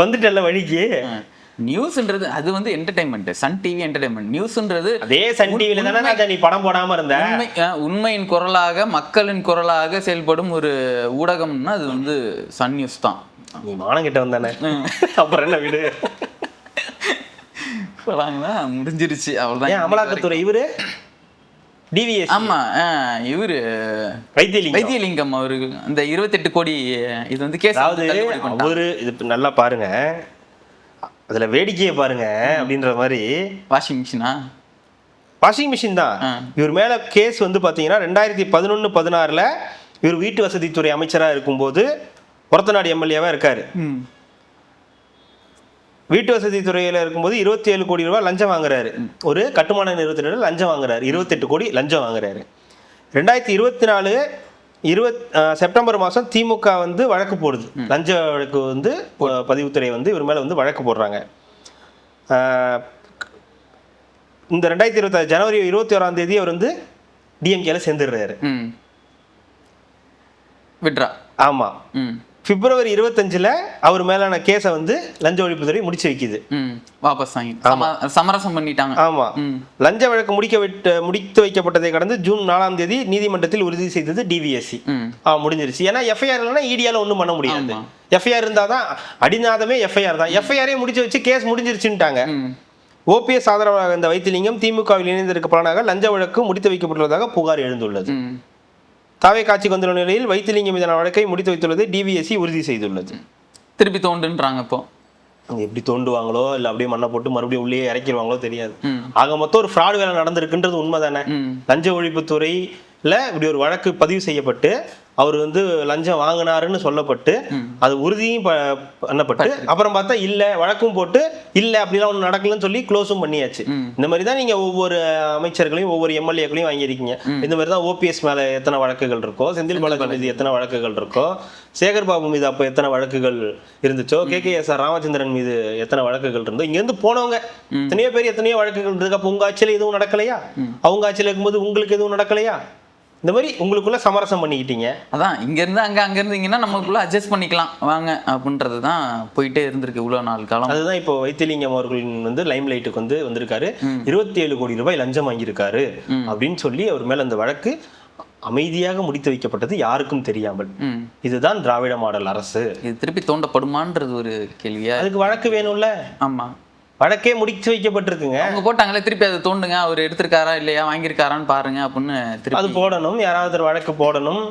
Speaker 3: வந்துட்டல்ல வழிக்கு.
Speaker 2: நியூஸ்ன்றது அது வந்து என்டர்டைன்மெண்ட். Sun TV entertainment. நியூஸ்ன்றது அதே
Speaker 3: சன் டிவில தானே நீ படம் போடாம இருந்த.
Speaker 2: உண்மையின் குரலாக மக்களின் குரலாக செயல்படும் ஒரு ஊடகம்னா அது வந்து சன் நியூஸ் தான்.
Speaker 3: நீ மானம் கிட்ட வந்தானே, அப்புறம் என்ன வீடு
Speaker 2: முடிஞ்சிருச்சு அவ்வளவுதான்.
Speaker 3: அமலாக்கத்துறை இவரு டிவிஎஸ்.
Speaker 2: ஆமா இவரு வைத்தியலிங்கம் அவரு அந்த 28 கோடி இது வந்து கேஸ்.
Speaker 3: அவரு இது நல்லா பாருங்க, அதுல வேடிக்கையை பாருங்க அப்படின்ற மாதிரி. வாஷிங் மிஷின் தான் இவர் மேல கேஸ் வந்து பாத்தீங்கன்னா 2011-16 இவர் வீட்டு வசதித்துறை அமைச்சரா இருக்கும்போது ஒரத்தநாடு எம்எல்ஏவா இருக்காரு. வீட்டு வசதி துறையில இருக்கும்போது 27 கோடி ரூபாய் லஞ்சம் வாங்குறாரு. ஒரு கட்டுமான நிறுவனத்தினர் லஞ்சம் வாங்குறாரு, 28 கோடி லஞ்சம் வாங்குறாரு. 2024 செப்டம்பர் மாதம் திமுக வந்து வழக்கு போடுது. லஞ்ச வழக்கு வந்து பதிவுத்துறை வந்து இவர் மேலே வந்து வழக்கு போடுறாங்க. இந்த 2026 ஜனவரி 21ஆம் தேதி அவர் வந்து டிஎம்கேல சேர்ந்துடுறாரு.
Speaker 2: விட்ரா.
Speaker 3: ஆமா. பிப்ரவரி 25 அவர் மேலான கேஸை வந்து லஞ்ச ஒழிப்புத்துறை முடிச்சு வைக்குது.
Speaker 2: வாபஸ் சமரசம் பண்ணிட்டாங்க.
Speaker 3: ஆமா. லஞ்ச வழக்கு முடித்து வைக்கப்பட்டதை கடந்து ஜூன் 4ஆம் தேதி நீதிமன்றத்தில் உறுதி செய்தது டிவிஎஸ்சி. முடிஞ்சிருச்சு. ஏன்னா எஃப்ஐஆர் இல்லைன்னா இடியால ஒன்றும் பண்ண முடியாது. எஃப்ஐஆர் இருந்தாதான் அடிநாதமே எஃப்ஐஆர் தான். எஃப்ஐஆரே முடிச்சு வச்சு கேஸ் முடிஞ்சிருச்சுட்டாங்க. ஓபிஎஸ் ஆதரவாக இந்த வைத்திலிங்கம் திமுகவில் இணைந்திருக்க பலனாக லஞ்ச வழக்கு முடித்து வைக்கப்பட்டுள்ளதாக புகார் எழுந்துள்ளது. தாவே காட்சிக்கு வந்துள்ள நிலையில் வைத்திலிங்கம் மீதான வழக்கை முடித்து வைத்துள்ளதை டிவிஎஸ்சி உறுதி செய்துள்ளது.
Speaker 2: திருப்பி தோண்டுன்றாங்க. இப்போ
Speaker 3: எப்படி தோண்டுவாங்களோ இல்ல அப்படியே மண்ணை போட்டு மறுபடியும் உள்ளே இறக்கிடுவாங்களோ தெரியாது. ஆக மொத்தம் ஒரு ஃப்ராட் வேலை நடந்திருக்குன்றது உண்மைதானே. லஞ்ச ஒழிப்புத்துறையில இப்படி ஒரு வழக்கு பதிவு செய்யப்பட்டு அவர் வந்து லஞ்சம் வாங்கினாருன்னு சொல்லப்பட்டு அது உறுதியும் பண்ணப்பட்டு அப்புறம் பார்த்தா இல்ல வழக்கும் போட்டு இல்ல அப்படிலாம் ஒண்ணு நடக்கலன்னு சொல்லி க்ளோஸும் பண்ணியாச்சு. இந்த மாதிரி தான் நீங்க ஒவ்வொரு அமைச்சர்களையும் ஒவ்வொரு எம்எல்ஏக்களையும் வாங்கியிருக்கீங்க. இந்த மாதிரி தான் ஓபிஎஸ் மேல எத்தனை வழக்குகள் இருக்கோ, செந்தில் பாலாஜி மீது எத்தனை வழக்குகள் இருக்கோ, சேகர் பாபு மீது அப்போ எத்தனை வழக்குகள் இருந்துச்சோ, KKSR ராமச்சந்திரன் மீது எத்தனை வழக்குகள் இருந்தோ, இங்க இருந்து போனவங்க எத்தனையோ பேர் எத்தனையோ வழக்குகள் இருக்கு. அப்போ உங்க ஆட்சியில எதுவும் நடக்கலையா? அவங்க ஆட்சியில இருக்கும்போது உங்களுக்கு எதுவும் நடக்கலையா? இந்த மாதிரி உங்களுக்குள்ள சமரசம் பண்ணிக்கிட்டீங்க.
Speaker 2: அதான் இங்க இருந்து அங்க இருந்தீங்கன்னா நமக்குள்ள அட்ஜஸ்ட் பண்ணிக்கலாம் வாங்க அப்படின்றது தான் போயிட்டே இருந்திருக்கு இவ்வளவு நாள் காலம்.
Speaker 3: அதுதான் இப்போ வைத்திலிங்கம் அவர்களின் வந்து லைம் லைட்டுக்கு வந்து வந்திருக்காரு. 27 கோடி ரூபாய் லஞ்சம் வாங்கியிருக்காரு அப்படின்னு சொல்லி அவர் மேல அந்த வழக்கு அமைதியாக முடித்து வைக்கப்பட்டது யாருக்கும் தெரியாமல். இதுதான் திராவிட மாடல் அரசு.
Speaker 2: இது திருப்பி தோண்டப்படுமான்றது ஒரு கேள்வியா?
Speaker 3: அதுக்கு வழக்கு வேணும்ல.
Speaker 2: ஆமா,
Speaker 3: வழக்கே முடிச்சு வைக்கப்பட்டிருக்குங்க.
Speaker 2: அவங்க போட்டாங்களே திருப்பி அதை தோண்டுங்க, அவர் எடுத்திருக்காரா இல்லையா வாங்கியிருக்காரான்னு பாருங்க அப்படின்னு அது
Speaker 3: போடணும். யாராவது வழக்கு போடணும்.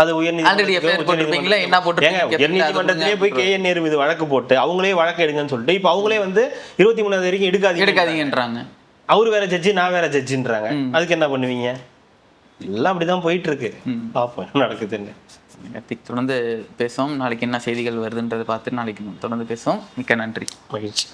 Speaker 3: அது உயர்நீதிமன்றத்திலே போய் KN நேரு மீது வழக்கு போட்டு அவங்களே வழக்கு எடுங்கன்னு சொல்லிட்டு இப்ப அவங்களே வந்து 23ஆம் தேதி வரைக்கும் எடுக்காதீங்கன்றாங்க. அவர் வேற ஜட்ஜி, நான் வேற ஜட்ஜின்றாங்க. அதுக்கு என்ன பண்ணுவீங்க? எல்லாம் அப்படிதான் போயிட்டு இருக்கு. பார்ப்போம் என்ன நடக்குதுன்னு.
Speaker 2: கார்த்திக், தொடர்ந்து பேசுவோம். நாளைக்கு என்ன செய்திகள் வருதுன்றதை பார்த்து நாளைக்கு தொடர்ந்து பேசுவோம். மிக்க நன்றி.
Speaker 3: மகிழ்ச்சி.